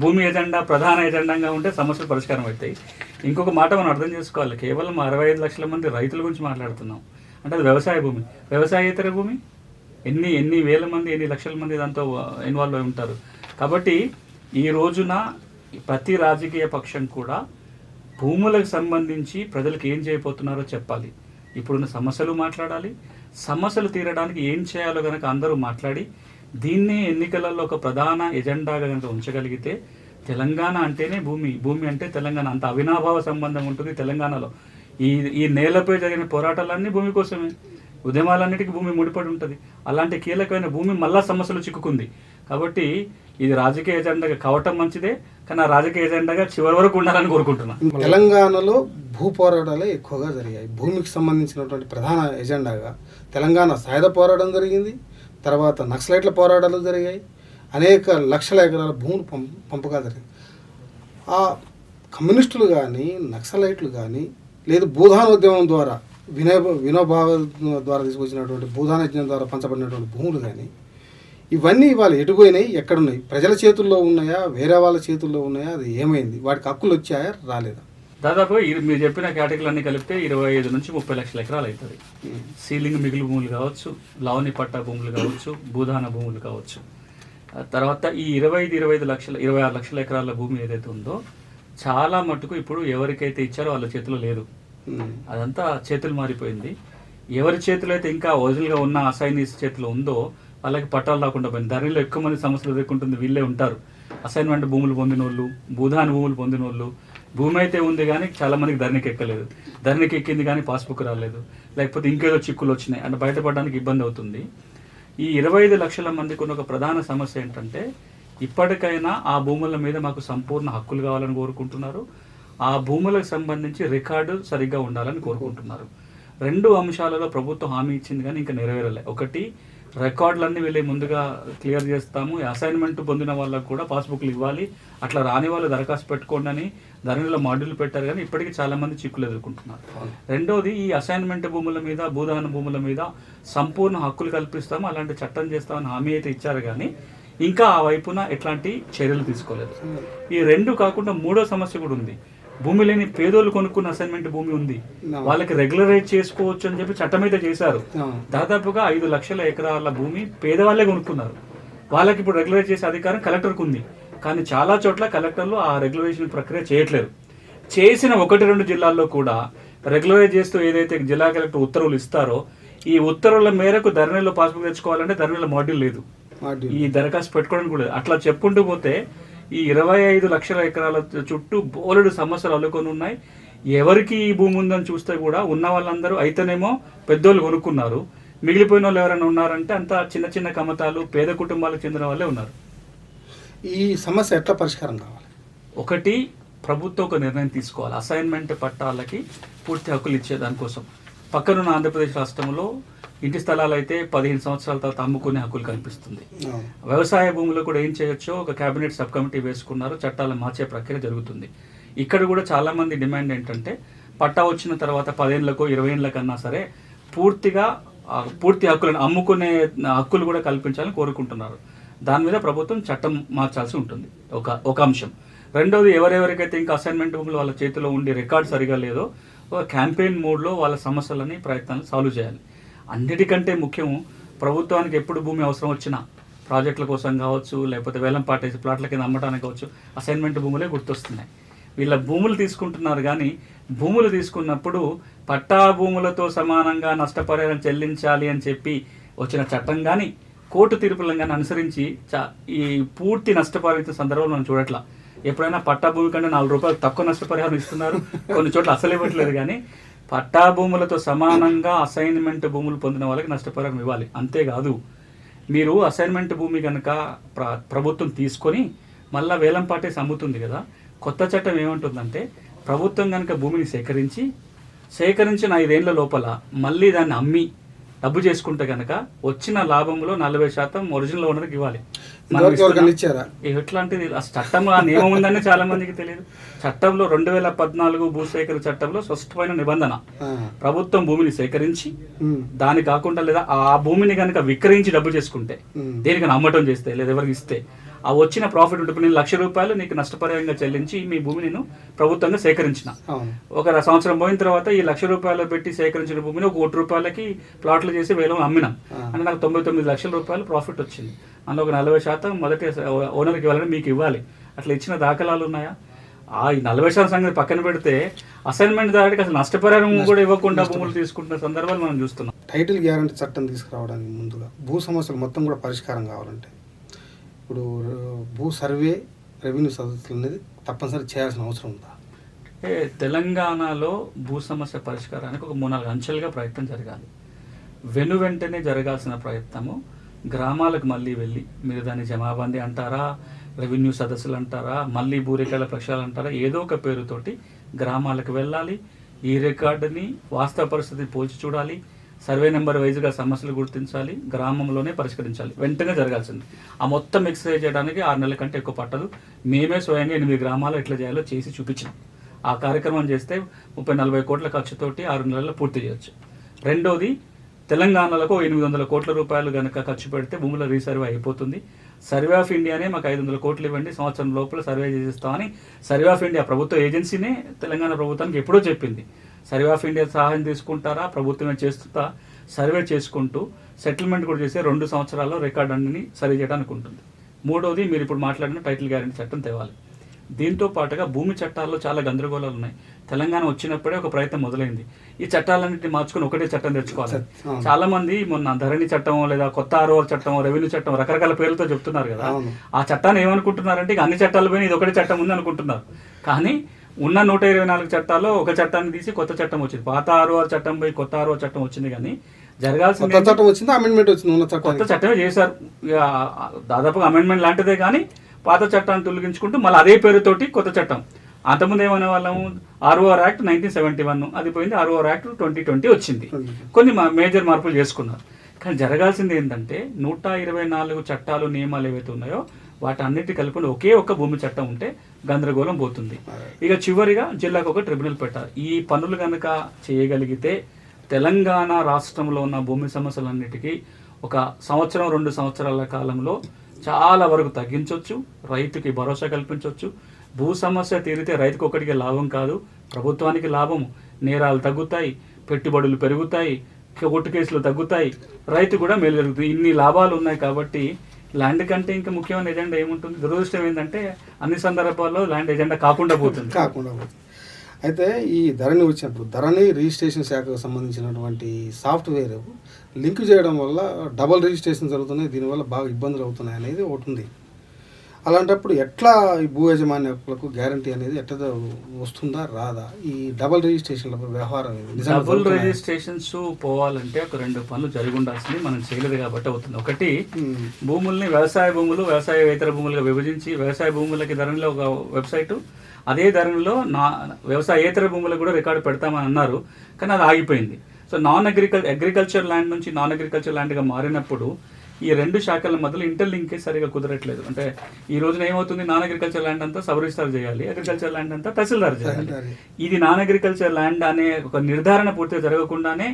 భూమి ఎజెండా ప్రధాన ఎజెండాగా ఉంటే సమస్యలు పరిష్కారం అవుతాయి. ఇంకొక మాట మనం అర్థం చేసుకోవాలి, కేవలం 65 లక్షల మంది రైతుల గురించి మాట్లాడుతున్నాం అంటే అది వ్యవసాయ భూమి. వ్యవసాయేతర భూమి ఎన్ని వేల మంది, ఎన్ని లక్షల మంది దాంతో ఇన్వాల్వ్ అయి ఉంటారు. కాబట్టి ఈ రోజున ప్రతి రాజకీయ పక్షం కూడా భూములకు సంబంధించి ప్రజలకు ఏం చేయబోతున్నారో చెప్పాలి. ఇప్పుడున్న సమస్యలు మాట్లాడాలి, సమస్యలు తీరడానికి ఏం చేయాలో కనుక అందరూ మాట్లాడి దీన్నే ఎన్నికలలో ఒక ప్రధాన ఎజెండాగా కనుక ఉంచగలిగితే తెలంగాణ అంటేనే భూమి అంటే తెలంగాణ అంత అవినాభావ సంబంధం ఉంటుంది తెలంగాణలో. ఈ నేలపై జరిగిన పోరాటాలన్నీ భూమి కోసమే, ఉద్యమాలన్నిటికీ భూమి ముడిపడి ఉంటుంది. అలాంటి కీలకమైన భూమి మళ్ళా సమస్యలు చిక్కుకుంది. కాబట్టి ఇది రాజకీయ ఎజెండాగా కావటం మంచిదే, కానీ ఆ రాజకీయ ఎజెండాగా చివరి వరకు ఉండాలని కోరుకుంటున్నాను. తెలంగాణలో భూ పోరాటాలే ఎక్కువగా జరిగాయి. భూమికి సంబంధించినటువంటి ప్రధాన ఎజెండాగా తెలంగాణ సాయుధ పోరాటం జరిగింది, తర్వాత నక్సలైట్ల పోరాటాలు జరిగాయి, అనేక లక్షల ఎకరాల భూములు పంపకాలు జరిగింది. ఆ కమ్యూనిస్టులు కానీ నక్సలైట్లు కానీ లేదు భూదానోద్యమం ద్వారా వినోభావ ద్వారా తీసుకొచ్చినటువంటి భూదానోద్యమం ద్వారా పంచబడినటువంటి భూములు కానీ ఇవన్నీ ఇవాళ ఎటుపోయినాయి, ఎక్కడున్నాయి, ప్రజల చేతుల్లో ఉన్నాయా, వేరే వాళ్ళ చేతుల్లో ఉన్నాయా, అది ఏమైంది, వాటికి హక్కులు వచ్చాయా రాలేదా? దాదాపు మీరు చెప్పిన కేటగిరీలు అన్ని కలిపితే 25 నుంచి 30 లక్షల ఎకరాలు అవుతుంది. సీలింగ్ మిగులు భూములు కావచ్చు, లావణి పట్టా భూములు కావచ్చు, భూదాన భూములు కావచ్చు. తర్వాత ఈ 25 లక్షల 26 లక్షల ఎకరాల భూమి ఏదైతే ఉందో చాలా మటుకు ఇప్పుడు ఎవరికైతే ఇచ్చారో వాళ్ళ చేతిలో లేదు. అదంతా చేతులు మారిపోయింది. ఎవరి చేతిలో అయితే ఇంకా ఒరిజినల్గా ఉన్న అసైనీస్ చేతిలో ఉందో వాళ్ళకి పట్టాలు రాకుండా పోయింది. ధరణిలో ఎక్కువ మంది సమస్యలు ఎదుర్కొంటుంది వీళ్ళే ఉంటారు. అసైన్మెంట్ భూములు పొందిన వాళ్ళు, భూదాన భూములు పొందిన వాళ్ళు, భూమి అయితే ఉంది కానీ చాలా మందికి ధరణికి ఎక్కలేదు, ధరణికి ఎక్కింది కానీ పాస్బుక్ రాలేదు, లేకపోతే ఇంకేదో చిక్కులు వచ్చినాయి అంటే బయటపడడానికి ఇబ్బంది అవుతుంది. ఈ 25 లక్షల మందికి ఉన్న ఒక ప్రధాన సమస్య ఏంటంటే ఇప్పటికైనా ఆ భూముల మీద మాకు సంపూర్ణ హక్కులు కావాలని కోరుకుంటున్నారు. ఆ భూములకు సంబంధించి రికార్డు సరిగ్గా ఉండాలని కోరుకుంటున్నారు. 2 అంశాలలో ప్రభుత్వం హామీ ఇచ్చింది కానీ ఇంకా నెరవేరలే. ఒకటి, రికార్డులన్నీ వీళ్ళే ముందుగా క్లియర్ చేస్తాము, అసైన్మెంట్ పొందిన వాళ్ళకు కూడా పాస్బుక్లు ఇవ్వాలి, అట్లా రాని వాళ్ళు దరఖాస్తు పెట్టుకోండి అని ధరణిలో మాడ్యూల్ పెట్టారు కానీ ఇప్పటికీ చాలా మంది చిక్కులు ఎదుర్కొంటున్నారు. రెండోది, ఈ అసైన్మెంట్ భూముల మీద, భూదాన భూముల మీద సంపూర్ణ హక్కులు కల్పిస్తాము, అలాంటి చట్టం చేస్తామని హామీ అయితే ఇచ్చారు కానీ ఇంకా ఆ వైపున ఎట్లాంటి చర్యలు తీసుకోలేదు. ఈ 2 కాకుండా 3వ సమస్య కూడా ఉంది. భూమి లేని పేదోళ్ళు కొనుక్కున్న అసైన్మెంట్ భూమి ఉంది, వాళ్ళకి రెగ్యులరైజ్ చేసుకోవచ్చు అని చెప్పి చట్టం అయితే చేశారు. దాదాపుగా 5 లక్షల ఎకరాల భూమి పేదవాళ్ళే కొనుక్కున్నారు. వాళ్ళకి ఇప్పుడు రెగ్యులరైజ్ చేసే అధికారం కలెక్టర్కు ఉంది, కానీ చాలా చోట్ల కలెక్టర్లు ఆ రెగ్యులరైజేషన్ ప్రక్రియ చేయట్లేదు. చేసిన 1-2 జిల్లాల్లో కూడా రెగ్యులరైజ్ చేస్తూ ఏదైతే జిల్లా కలెక్టర్ ఉత్తర్వులు ఇస్తారో ఈ ఉత్తర్వుల మేరకు ధరణిలో పాస్బుక్ తెచ్చుకోవాలంటే ధరణిలో మాడ్యూల్ లేదు, ఈ దరఖాస్తు పెట్టుకోవడానికి కూడా లేదు. అట్లా చెప్పుకుంటూ పోతే ఈ 25 లక్షల ఎకరాల చుట్టూ బోలెడు సమస్యలు అల్లుకొని ఉన్నాయి. ఎవరికి ఈ భూమి ఉందని చూస్తే కూడా ఉన్న వాళ్ళందరూ అయితేనేమో పెద్దోళ్ళు కొనుక్కున్నారు, మిగిలిపోయిన వాళ్ళు ఎవరైనా ఉన్నారంటే అంతా చిన్న చిన్న కమతాలు పేద కుటుంబాలకు చెందిన వాళ్ళే ఉన్నారు. ఈ సమస్య ఎట్లా పరిష్కారం కావాలి? ఒకటి, ప్రభుత్వం ఒక నిర్ణయం తీసుకోవాలి, అసైన్మెంట్ పట్టాలకి పూర్తి హక్కులు ఇచ్చే దానికోసం. పక్కనున్న ఆంధ్రప్రదేశ్ రాష్ట్రంలో ఇంటి స్థలాలు అయితే 15 సంవత్సరాల తర్వాత అమ్ముకునే హక్కులు కల్పిస్తుంది. వ్యవసాయ భూములు కూడా ఏం చేయొచ్చో ఒక కేబినెట్ సబ్ కమిటీ వేసుకున్నారు, చట్టాలను మార్చే ప్రక్రియ జరుగుతుంది. ఇక్కడ కూడా చాలా మంది డిమాండ్ ఏంటంటే పట్టా వచ్చిన తర్వాత 10 ఏళ్ళకో 20 ఏళ్ళకన్నా సరే పూర్తి హక్కులను అమ్ముకునే హక్కులు కూడా కల్పించాలని కోరుకుంటున్నారు. దాని మీద ప్రభుత్వం చట్టం మార్చాల్సి ఉంటుంది, ఒక అంశం. రెండోది, ఎవరెవరికైతే ఇంకా అసైన్మెంట్ భూములు వాళ్ళ చేతిలో ఉండి రికార్డ్ సరిగా లేదో ఒక క్యాంపెయిన్ మోడ్లో వాళ్ళ సమస్యలని ప్రయత్నాలు సాల్వ్ చేయాలి. అన్నిటికంటే ముఖ్యం, ప్రభుత్వానికి ఎప్పుడు భూమి అవసరం వచ్చినా ప్రాజెక్టుల కోసం కావచ్చు, లేకపోతే వేలం పాటేసి ప్లాట్ల కింద అమ్మటానికి కావచ్చు, అసైన్మెంట్ భూములే గుర్తొస్తున్నాయి. వీళ్ళ భూములు తీసుకుంటున్నారు కానీ భూములు తీసుకున్నప్పుడు పట్టా భూములతో సమానంగా నష్టపరిహారం చెల్లించాలి అని చెప్పి వచ్చిన చట్టం కానీ కోర్టు తీర్పులను కానీ అనుసరించి ఈ పూర్తి నష్టపరిహారం సందర్భంలో మనం చూడట్లా. ఎప్పుడైనా పట్టా భూమి కంటే 4 రూపాయలు తక్కువ నష్టపరిహారం ఇస్తున్నారు, కొన్ని చోట్ల అసలు ఇవ్వట్లేదు. కానీ పట్టా భూములతో సమానంగా అసైన్మెంట్ భూములు పొందిన వాళ్ళకి నష్టపరిహారం ఇవ్వాలి. అంతేకాదు, మీరు అసైన్మెంట్ భూమి కనుక ప్రభుత్వం తీసుకొని మళ్ళీ వేలం పాటేసి అమ్ముతుంది కదా, కొత్త చట్టం ఏమంటుందంటే ప్రభుత్వం కనుక భూమిని సేకరించిన 5 ఏళ్ల లోపల మళ్ళీ దాన్ని అమ్మి డబ్బు చేసుకుంటే కనుక వచ్చిన లాభంలో 40% ఒరిజినల్ ఓనర్కి ఇవ్వాలి. మనం ఇంతవరకు ఎవరికైనా ఇచ్చారా? ఎట్లాంటిది చట్టం ఆ నియమం ఉందని చాలా మందికి తెలియదు. చట్టంలో 2014 భూసేకరణ చట్టంలో స్పష్టమైన నిబంధన, ప్రభుత్వం భూమిని సేకరించి దాని కాకుండా లేదా ఆ భూమిని కనుక విక్రయించి డబ్బు చేసుకుంటే, దేనికైనా అమ్మటం చేస్తే లేదా ఎవరికి ఇస్తే ఆ వచ్చిన ప్రాఫిట్ ఉంటుంది. నేను ₹1,00,000 నీకు నష్టపరిహారంగా చెల్లించి మీ భూమిని నేను ప్రభుత్వంగా సేకరించిన, ఒక సంవత్సరం పోయిన తర్వాత ఈ ₹1,00,000 పెట్టి సేకరించిన భూమిని ₹1,00,00,000 ప్లాట్లు చేసి వేలం అమ్మినాం అంటే నాకు ₹99 లక్షల ప్రాఫిట్ వచ్చింది. అందులో ఒక 40% మొదటి ఓనర్కి ఇవ్వాలని మీకు ఇవ్వాలి. అట్లా ఇచ్చిన దాఖలాలు ఉన్నాయా? ఆ 40% సంగతి పక్కన పెడితే అసైన్మెంట్ దాటికి అసలు నష్టపరిహారం కూడా ఇవ్వకుండా భూములు తీసుకుంటున్న సందర్భాలు మనం చూస్తున్నాం. టైటిల్ గ్యారంటీ చట్టం తీసుకురావడానికి ముందుగా భూ సమస్యలు మొత్తం కూడా పరిష్కారం కావాలంటే ఇప్పుడు భూ సర్వే, రెవెన్యూ సదస్సులు అనేది తప్పనిసరి చేయాల్సిన అవసరం ఉందా? తెలంగాణలో భూ సమస్య పరిష్కారానికి ఒక 3-4 అంచెలుగా ప్రయత్నం జరగాలి. వెంటనే జరగాల్సిన ప్రయత్నము గ్రామాలకు మళ్ళీ వెళ్ళి, మీరు దాన్ని జమాబందీ అంటారా, రెవెన్యూ సదస్సులు అంటారా, మళ్ళీ భూ రికార్డుల ప్రక్షాళన అంటారా, ఏదో ఒక పేరుతోటి గ్రామాలకు వెళ్ళాలి. ఈ రికార్డుని వాస్తవ పరిస్థితి పోల్చి చూడాలి, సర్వే నెంబర్ వైజ్గా సమస్యలు గుర్తించాలి, గ్రామంలోనే పరిష్కరించాలి. వెంటనే జరగాల్సింది. ఆ మొత్తం ఎక్సర్సైజ్ చేయడానికి 6 నెలల కంటే ఎక్కువ పట్టదు. మేమే స్వయంగా 8 గ్రామాలు ఎట్లా చేయాలో చేసి చూపించాం. ఆ కార్యక్రమం చేస్తే 30-40 కోట్ల ఖర్చుతోటి 6 నెలల్లో పూర్తి చేయొచ్చు. రెండోది, తెలంగాణలో 800 కోట్ల రూపాయలు కనుక ఖర్చు పెడితే భూముల రీసర్వే అయిపోతుంది. సర్వే ఆఫ్ ఇండియానే మాకు 500 కోట్లు ఇవ్వండి, సంవత్సరం లోపల సర్వే చేసేస్తామని సర్వే ఆఫ్ ఇండియా ప్రభుత్వ ఏజెన్సీనే తెలంగాణ ప్రభుత్వానికి ఎప్పుడో చెప్పింది. సర్వే ఆఫ్ ఇండియా సహాయం తీసుకుంటారా, ప్రభుత్వమే చేస్తుందా, సర్వే చేసుకుంటూ సెటిల్మెంట్ కూడా చేసే 2 సంవత్సరాల్లో రికార్డు అన్ని సరి చేయడానికి ఉంటుంది. మూడోది, మీరు ఇప్పుడు మాట్లాడిన టైటిల్ గ్యారెంటీ చట్టం తేవాలి. దీంతో పాటుగా భూమి చట్టాల్లో చాలా గందరగోళాలు ఉన్నాయి. తెలంగాణ వచ్చినప్పుడే ఒక ప్రయత్నం మొదలైంది. ఈ చట్టాలన్నింటినీ మార్చుకుని ఒకటే చట్టం తెచ్చుకోవాలి. చాలా మంది మొన్న ధరణి చట్టం లేదా కొత్త ROR చట్టం, రెవెన్యూ చట్టం రకరకాల పేర్లతో చెప్తున్నారు కదా. ఆ చట్టాన్ని ఏమనుకుంటున్నారంటే ఇక అన్ని చట్టాలు పోయి ఇది ఒకటే చట్టం ఉంది అనుకుంటున్నారు. కానీ ఉన్న 124 చట్టాల్లో ఒక చట్టాన్ని తీసి కొత్త చట్టం వచ్చింది. పాత ROR చట్టం పోయి కొత్త ROR చట్టం వచ్చింది. కానీ జరగాల్సిన చట్టం వచ్చింది, అమెండ్మెంట్ వచ్చింది, కొత్త చట్టమే చేశారు. దాదాపుగా అమెండ్మెంట్ లాంటిదే, కానీ పాత చట్టాన్ని తొలగించుకుంటూ మళ్ళీ అదే పేరుతోటి కొత్త చట్టం. అంతకుముందు ఏమనే వాళ్ళము, ROR యాక్ట్ 1971, అది పోయింది, ROR యాక్ట్ 2020 వచ్చింది. కొన్ని మేజర్ మార్పులు చేసుకున్నారు. కానీ జరగాల్సింది ఏంటంటే 124 చట్టాలు, నియమాలు ఏవైతే ఉన్నాయో వాటన్నిటి కలుపుకొని ఒకే ఒక్క భూమి చట్టం ఉంటే గందరగోళం పోతుంది. ఇక చివరిగా జిల్లాకు ఒక ట్రిబ్యునల్ పెట్టాలి. ఈ పనులు కనుక చేయగలిగితే తెలంగాణ రాష్ట్రంలో ఉన్న భూమి సమస్యలన్నిటికీ ఒక 1-2 సంవత్సరాల కాలంలో చాలా వరకు తగ్గించవచ్చు, రైతుకి భరోసా కల్పించవచ్చు. భూ సమస్య తీరితే రైతుకు ఒకటికి లాభం కాదు, ప్రభుత్వానికి లాభము. నేరాలు తగ్గుతాయి, పెట్టుబడులు పెరుగుతాయి, కోర్టు కేసులు తగ్గుతాయి, రైతు కూడా మేలు జరుగుతుంది. ఇన్ని లాభాలు ఉన్నాయి. కాబట్టి ల్యాండ్ కంటే ఇంకా ముఖ్యమైన ఎజెండా ఏముంటుంది? దురదృష్టం ఏంటంటే అన్ని సందర్భాల్లో ల్యాండ్ ఎజెండా కాకుండా పోతుంది. అయితే ఈ ధరణి వచ్చినప్పుడు ధరణి రిజిస్ట్రేషన్ శాఖకు సంబంధించినటువంటి సాఫ్ట్వేర్ లింక్ చేయడం వల్ల డబల్ రిజిస్ట్రేషన్ జరుగుతున్నాయి, దీనివల్ల బాగా ఇబ్బందులు అవుతున్నాయి అనేది ఒకటి ఉంది. అలాంటప్పుడు ఎట్లా ఈ భూ యజమానులకు గ్యారంటీ అనేది ఎట్లా వస్తుందా రాదా? ఈ డబల్ రిజిస్ట్రేషన్ వ్యవహారం డబుల్ రిజిస్ట్రేషన్స్ పోవాలంటే ఒక 2 పనులు జరిగి ఉండాల్సింది, మనం చేయలేదు కాబట్టి అవుతుంది. ఒకటి, భూముల్ని వ్యవసాయ భూములు, వ్యవసాయేతర భూములుగా విభజించి వ్యవసాయ భూములకి ధరణిలో ఒక వెబ్సైటు, అదే ధరణిలో వ్యవసాయేతర భూములకు కూడా రికార్డు పెడతామని అన్నారు. కానీ అది ఆగిపోయింది. సో అగ్రికల్చర్ ల్యాండ్ నుంచి నాన్ అగ్రికల్చర్ ల్యాండ్గా మారినప్పుడు ఈ 2 శాఖల మధ్యలో ఇంటర్లింకేజ్ సరిగా కుదరట్లేదు. అంటే ఈ రోజున ఏమవుతుంది, నాన్ అగ్రికల్చర్ ల్యాండ్ అంతా సబ్ రిజిస్టర్ చేయాలి, అగ్రికల్చర్ ల్యాండ్ అంతా తహసీల్దార్ చేయాలి. ఇది నాన్ అగ్రికల్చర్ ల్యాండ్ అనే ఒక నిర్ధారణ పూర్తిగా జరగకుండానే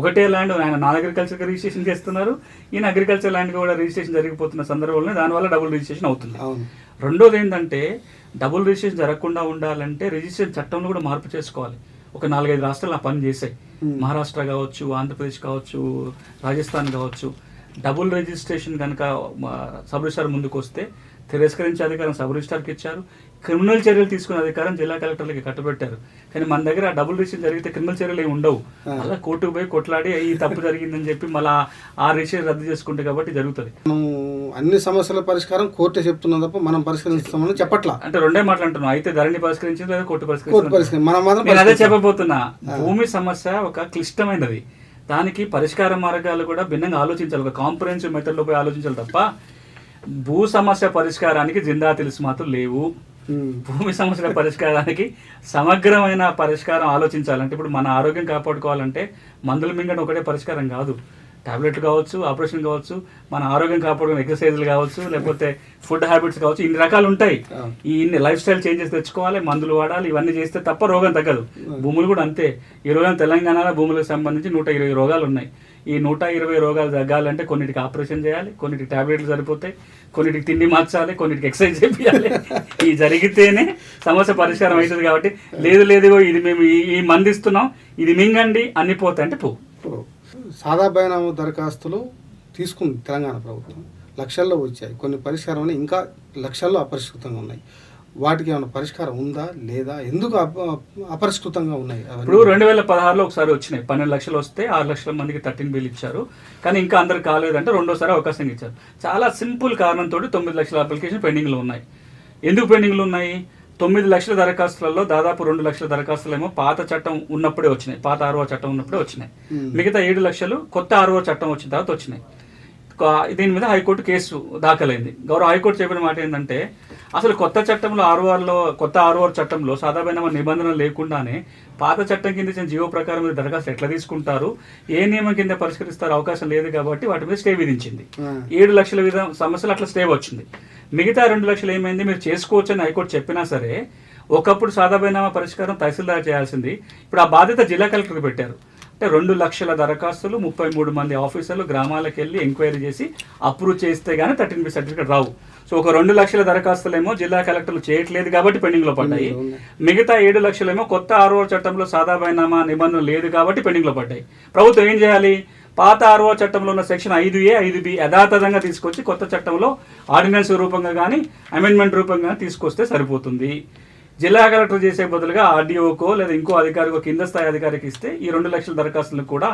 ఒకటే ల్యాండ్ ఆయన నాన్ అగ్రికల్చర్కి రిజిస్ట్రేషన్ చేస్తున్నారు, ఈయన అగ్రికల్చర్ ల్యాండ్ కూడా రిజిస్ట్రేషన్ జరిగిపోతున్న సందర్భంలో దానివల్ల డబుల్ రిజిస్ట్రేషన్ అవుతుంది. రెండోది ఏంటంటే, డబుల్ రిజిస్ట్రేషన్ జరగకుండా ఉండాలంటే రిజిస్ట్రేషన్ చట్టంలో కూడా మార్పు చేసుకోవాలి. ఒక 4-5 రాష్ట్రాలు ఆ పని చేశాయి. మహారాష్ట్ర కావచ్చు, ఆంధ్రప్రదేశ్ కావచ్చు, రాజస్థాన్ కావచ్చు. డబుల్ రిజిస్ట్రేషన్ కనుక సబ్ రిజిస్టార్ ముందుకు వస్తే తిరస్కరించే అధికారం సబ్ రిజిస్టార్కి ఇచ్చారు, క్రిమినల్ చర్యలు తీసుకునే అధికారం జిల్లా కలెక్టర్లకి కట్టబెట్టారు. కానీ మన దగ్గర డబుల్ రిజిస్ట్రేషన్ జరిగితే క్రిమినల్ చర్యలు ఏమి ఉండవు. అలా కోర్టుకు పోయి కొట్లాడి ఈ తప్పు జరిగిందని చెప్పి మళ్ళీ ఆ రిజిస్ట్రేషన్ రద్దు చేసుకుంటే కాబట్టి జరుగుతుంది. అన్ని సమస్యల పరిష్కారం కోర్టే చెప్తున్నా తప్ప మనం పరిష్కరిస్తామని చెప్పట్లా. అంటే 2 మాట్లాడుతున్నాం, అయితే ధరణి పరిష్కరించింది లేదా కోర్టు పరిష్కరించింది. నేను అదే చెప్పబోతున్నా. భూమి సమస్య ఒక క్లిష్టమైనది, దానికి పరిష్కార మార్గాలు కూడా భిన్నంగా ఆలోచించాలి. ఒక కాంప్రహెన్సివ్ మెథడ్లో పోయి ఆలోచించాలి తప్ప భూ సమస్య పరిష్కారానికి జిందా తెలిసి మాత్రం లేవు. భూమి సమస్యల పరిష్కారానికి సమగ్రమైన పరిష్కారం ఆలోచించాలంటే, ఇప్పుడు మన ఆరోగ్యం కాపాడుకోవాలంటే మందులు మింగడం ఒకటే పరిష్కారం కాదు. టాబ్లెట్లు కావచ్చు, ఆపరేషన్ కావచ్చు, మన ఆరోగ్యం కాపాడుకునే ఎక్సర్సైజ్లు కావచ్చు, లేకపోతే ఫుడ్ హ్యాబిట్స్ కావచ్చు, ఇన్ని రకాలు ఉంటాయి. ఈ ఇన్ని లైఫ్ స్టైల్ చేంజెస్ తెచ్చుకోవాలి, మందులు వాడాలి, ఇవన్నీ చేస్తే తప్ప రోగం తగ్గదు. భూములు కూడా అంతే. ఈ రోజున తెలంగాణలో భూములకు సంబంధించి 120 రోగాలు ఉన్నాయి. ఈ 120 రోగాలు తగ్గాలంటే కొన్నిటికి ఆపరేషన్ చేయాలి, కొన్నిటికి టాబ్లెట్లు సరిపోతాయి, కొన్నిటికి తిండి మార్చాలి, కొన్నిటికి ఎక్సర్సైజ్ చేయాలి. ఈ జరిగితేనే సమస్య పరిష్కారం అవుతుంది. కాబట్టి లేదు ఇది మేము ఈ మంది ఇస్తున్నాం, ఇది మింగండి అన్ని పోతాయి అంటే సాదా బైనామా దరఖాస్తులు తీసుకుంది తెలంగాణ ప్రభుత్వం, లక్షల్లో వచ్చాయి. కొన్ని పరిష్కారం ఇంకా లక్షల్లో అపరిష్కృతంగా ఉన్నాయి. వాటికి ఏమైనా పరిష్కారం ఉందా లేదా? ఎందుకు అపరిష్కృతంగా ఉన్నాయి? ఇప్పుడు 2016లో ఒకసారి వచ్చినాయి 12 లక్షలు వస్తే 6 లక్షల మందికి 13 బిల్ ఇచ్చారు. కానీ ఇంకా అందరు కాలేదంటే రెండోసారి అవకాశం ఇచ్చారు. చాలా సింపుల్ కారణంతో 9 లక్షల అప్లికేషన్ పెండింగ్లో ఉన్నాయి. ఎందుకు పెండింగ్లు ఉన్నాయి? 9 లక్షల దరఖాస్తులలో దాదాపు 2 లక్షల దరఖాస్తులు ఏమో పాత చట్టం ఉన్నప్పుడే వచ్చినాయి, పాత 6వ చట్టం ఉన్నప్పుడే వచ్చినాయి. మిగతా 7 లక్షలు కొత్త 6వ చట్టం వచ్చిన తర్వాత వచ్చినాయి. దీని మీద హైకోర్టు కేసు దాఖలైంది. గౌరవ హైకోర్టు చెప్పిన మాట ఏంటంటే, అసలు కొత్త చట్టంలో కొత్త 6వ చట్టంలో సాధారణ నిబంధనలు లేకుండానే పాత చట్టం కింద ఇచ్చిన జీవో ప్రకారం మీరు దరఖాస్తు ఎట్లా తీసుకుంటారు, ఏ నియమం కింద పరిష్కరిస్తారు అవకాశం లేదు కాబట్టి వాటి మీద స్టే విధించింది. 7 లక్షల సమస్యలు అట్లా స్టే వచ్చింది. మిగతా 2 లక్షలు ఏమైంది, మీరు చేసుకోవచ్చు అని హైకోర్టు చెప్పినా సరే ఒకప్పుడు సాధారణ పరిష్కారం తహసీల్దార్ చేయాల్సింది. ఇప్పుడు ఆ బాధ్యత జిల్లా కలెక్టర్కి పెట్టారు. అంటే 2 లక్షల దరఖాస్తులు 33 మంది ఆఫీసర్లు గ్రామాలకు వెళ్ళి ఎంక్వైరీ చేసి అప్రూవ్ చేస్తే గానీ 13B సర్టిఫికేట్ రావు. సో ఒక 2 లక్షల దరఖాస్తులేమో జిల్లా కలెక్టర్లు చేయట్లేదు కాబట్టి పెండింగ్లో పడ్డాయి. మిగతా 7 లక్షలేమో కొత్త 6వ చట్టంలో సాదా బైనామా నిబంధన లేదు కాబట్టి పెండింగ్లో పడ్డాయి. ప్రభుత్వం ఏం చేయాలి? పాత 6వ చట్టంలో ఉన్న సెక్షన్ 5A 5B యథాతథంగా తీసుకొచ్చి కొత్త చట్టంలో ఆర్డినెన్స్ రూపంగా కానీ అమెండ్మెంట్ రూపంగా తీసుకొస్తే సరిపోతుంది. జిల్లా కలెక్టర్ చేసే బదులుగా ఆర్డీఓకో లేదా ఇంకో అధికారికో కింద స్థాయి అధికారికి ఇస్తే ఈ 2 లక్షల దరఖాస్తులను కూడా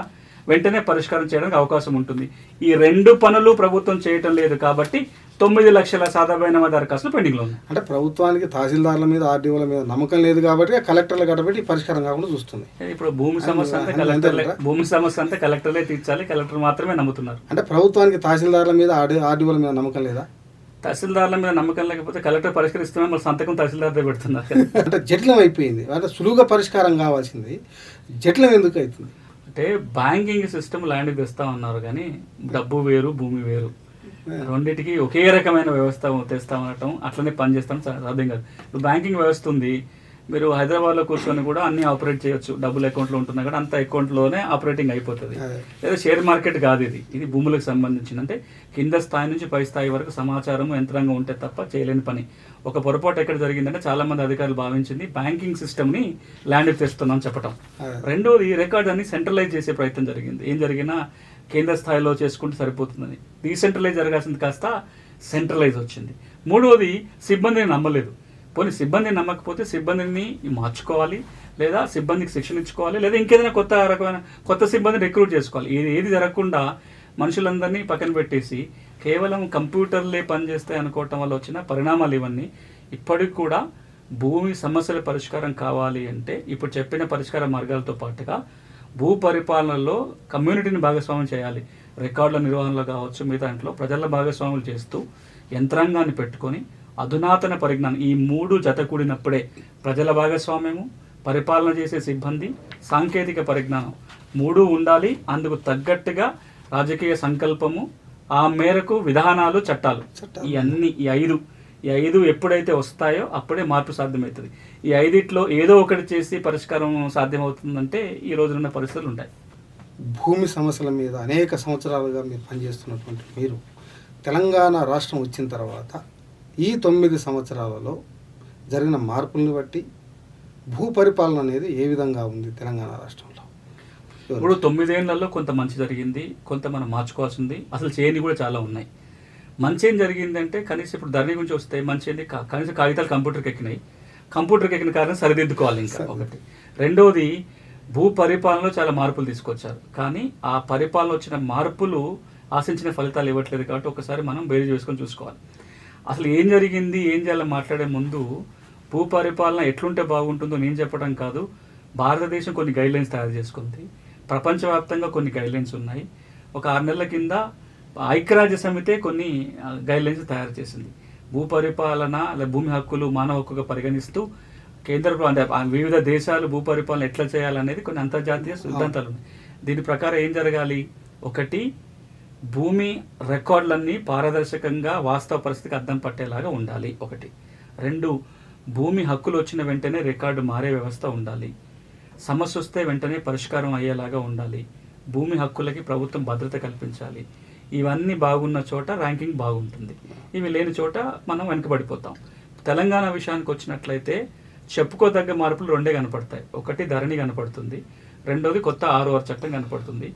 వెంటనే పరిష్కారం చేయడానికి అవకాశం ఉంటుంది. ఈ 2 పనులు ప్రభుత్వం చేయటం లేదు కాబట్టి 9 లక్షల సాధారణ దరఖాస్తులు పెండింగ్లో ఉన్నాయి. అంటే ప్రభుత్వానికి తహసీల్దార్ల మీద ఆర్డీఓల మీద నమ్మకం లేదు కాబట్టి కలెక్టర్లు కట్టబెట్టి పరిష్కారం కాకుండా చూస్తుంది. ఇప్పుడు భూమి సమస్య అంతా కలెక్టర్లే తీర్చాలి, కలెక్టర్ మాత్రమే నమ్ముతున్నారు. అంటే ప్రభుత్వానికి తహసీల్దార్ల మీద ఆర్డీఓల మీద నమ్మకం లేదా? తహసీల్దార్ల మీద నమ్మకం లేకపోతే కలెక్టర్ పరిష్కరిస్తున్నా మరి సంతకం తహసీల్దార్దే పెడుతున్నారు. అంటే జటిలం అయిపోయింది. అంటే సులువుగా పరిష్కారం కావాల్సింది జటిలం ఎందుకు అవుతుంది? అంటే బ్యాంకింగ్ సిస్టమ్ ల్యాండ్కి తెస్తామన్నారు కానీ డబ్బు వేరు భూమి వేరు, రెండింటికి ఒకే రకమైన వ్యవస్థ తెస్తామనటం అట్లనే పనిచేస్తాం సాధ్యం కాదు. ఇప్పుడు బ్యాంకింగ్ వ్యవస్థ ఉంది, మీరు హైదరాబాద్లో కూర్చొని కూడా అన్ని ఆపరేట్ చేయొచ్చు, డబ్బులు అకౌంట్లో ఉంటున్నా కూడా అంత అకౌంట్లోనే ఆపరేటింగ్ అయిపోతుంది. లేదా షేర్ మార్కెట్ కాదు ఇది భూములకు సంబంధించిన, అంటే కింద స్థాయి నుంచి పై స్థాయి వరకు సమాచారం యంత్రాంగం ఉంటే తప్ప చేయలేని పని. ఒక పొరపాటు ఎక్కడ జరిగిందంటే చాలా మంది అధికారులు భావించింది బ్యాంకింగ్ సిస్టమ్ని ల్యాండ్కి తెస్తున్నాం చెప్పటం. రెండోది రికార్డ్ అన్ని సెంట్రలైజ్ చేసే ప్రయత్నం జరిగింది. ఏం జరిగినా కేంద్ర స్థాయిలో చేసుకుంటే సరిపోతుందని డీసెంట్రలైజ్ జరగాల్సింది కాస్త సెంట్రలైజ్ వచ్చింది. మూడోది సిబ్బందిని నమ్మలేదు. పోనీ సిబ్బందిని నమ్మకపోతే సిబ్బందిని మార్చుకోవాలి, లేదా సిబ్బందికి శిక్షణ ఇచ్చుకోవాలి, లేదా ఇంకేదైనా కొత్త సిబ్బందిని రిక్రూట్ చేసుకోవాలి. ఏది జరగకుండా మనుషులందరినీ పక్కన పెట్టేసి కేవలం కంప్యూటర్లే పనిచేస్తాయి అనుకోవటం వల్ల వచ్చిన పరిణామాలు ఇవన్నీ. ఇప్పటికి కూడా భూమి సమస్యల పరిష్కారం కావాలి అంటే ఇప్పుడు చెప్పిన పరిష్కార మార్గాలతో పాటుగా భూ పరిపాలనలో కమ్యూనిటీని భాగస్వామ్యం చేయాలి. రికార్డుల నిర్వహణలో కావచ్చు, మిగతా దాంట్లో ప్రజల భాగస్వాములు చేస్తూ యంత్రాంగాన్ని పెట్టుకొని అధునాతన పరిజ్ఞానం ఈ 3 జత కూడినప్పుడే ప్రజల భాగస్వామ్యము, పరిపాలన చేసే సిబ్బంది, సాంకేతిక పరిజ్ఞానం 3 ఉండాలి. అందుకు తగ్గట్టుగా రాజకీయ సంకల్పము, ఆ మేరకు విధానాలు, చట్టాలు, ఈ ఐదు ఎప్పుడైతే వస్తాయో అప్పుడే మార్పు సాధ్యమవుతుంది. ఈ 5 ఏదో ఒకటి చేసి పరిష్కారం సాధ్యమవుతుందంటే ఈ రోజున్న పరిస్థితులు ఉంటాయి. భూమి సమస్యల మీద అనేక సంవత్సరాలుగా మీరు పనిచేస్తున్నటువంటి మీరు తెలంగాణ రాష్ట్రం వచ్చిన తర్వాత ఈ 9 సంవత్సరాలలో జరిగిన మార్పుల్ని బట్టి భూ పరిపాలన అనేది ఏ విధంగా ఉంది తెలంగాణ రాష్ట్రంలో? ఇప్పుడు 9 ఏళ్లలో కొంత మంచి జరిగింది, కొంత మనం మార్చుకోవాల్సింది, అసలు చేయని కూడా చాలా ఉన్నాయి. మంచి ఏం జరిగిందంటే కనీసం ఇప్పుడు ధరణి గురించి వస్తే మంచి ఏంది, కనీసం కాగితాలు కంప్యూటర్కి ఎక్కిన కారణం సరిదిద్దుకోవాలి ఇంకా ఒకటి. రెండోది భూ పరిపాలనలో చాలా మార్పులు తీసుకొచ్చారు, కానీ ఆ పరిపాలన వచ్చిన మార్పులు ఆశించిన ఫలితాలు ఇవ్వట్లేదు. కాబట్టి ఒకసారి మనం బేరీ చేసుకొని చూసుకోవాలి. అసలు ఏం జరిగింది, ఏం చేయాలని మాట్లాడే ముందు భూ పరిపాలన ఎట్లుంటే బాగుంటుందో నేను చెప్పడం కాదు. భారతదేశం కొన్ని గైడ్లైన్స్ తయారు చేసుకుంది, ప్రపంచవ్యాప్తంగా కొన్ని గైడ్లైన్స్ ఉన్నాయి. ఒక 6 నెలల కింద ఐక్యరాజ్య సమితే కొన్ని గైడ్లైన్స్ తయారు చేసింది. భూ పరిపాలన లేదా భూమి హక్కులు మానవ హక్కుగా పరిగణిస్తూ అంటే వివిధ దేశాలు భూ పరిపాలన ఎట్లా చేయాలనేది కొన్ని అంతర్జాతీయ సిద్ధాంతాలు ఉన్నాయి. దీని ప్రకారం ఏం జరగాలి, ఒకటి, భూమి రికార్డులన్నీ పారదర్శకంగా వాస్తవ పరిస్థితికి అద్దం పట్టేలాగా ఉండాలి ఒకటి. 2, భూమి హక్కులు వచ్చిన వెంటనే రికార్డు మారే వ్యవస్థ ఉండాలి. సమస్య వస్తే వెంటనే పరిష్కారం అయ్యేలాగా ఉండాలి. భూమి హక్కులకి ప్రభుత్వం భద్రత కల్పించాలి. ఇవన్నీ బాగున్న చోట ర్యాంకింగ్ బాగుంటుంది. ఇవి లేని చోట మనం వెనుకబడిపోతాం. తెలంగాణ విషయానికి వచ్చినట్లయితే చెప్పుకోదగ్గ మార్పులు 2 కనపడతాయి. ఒకటి, ధరణి కనపడుతుంది. 2వది కొత్త 6R చట్టం కనపడుతుంది.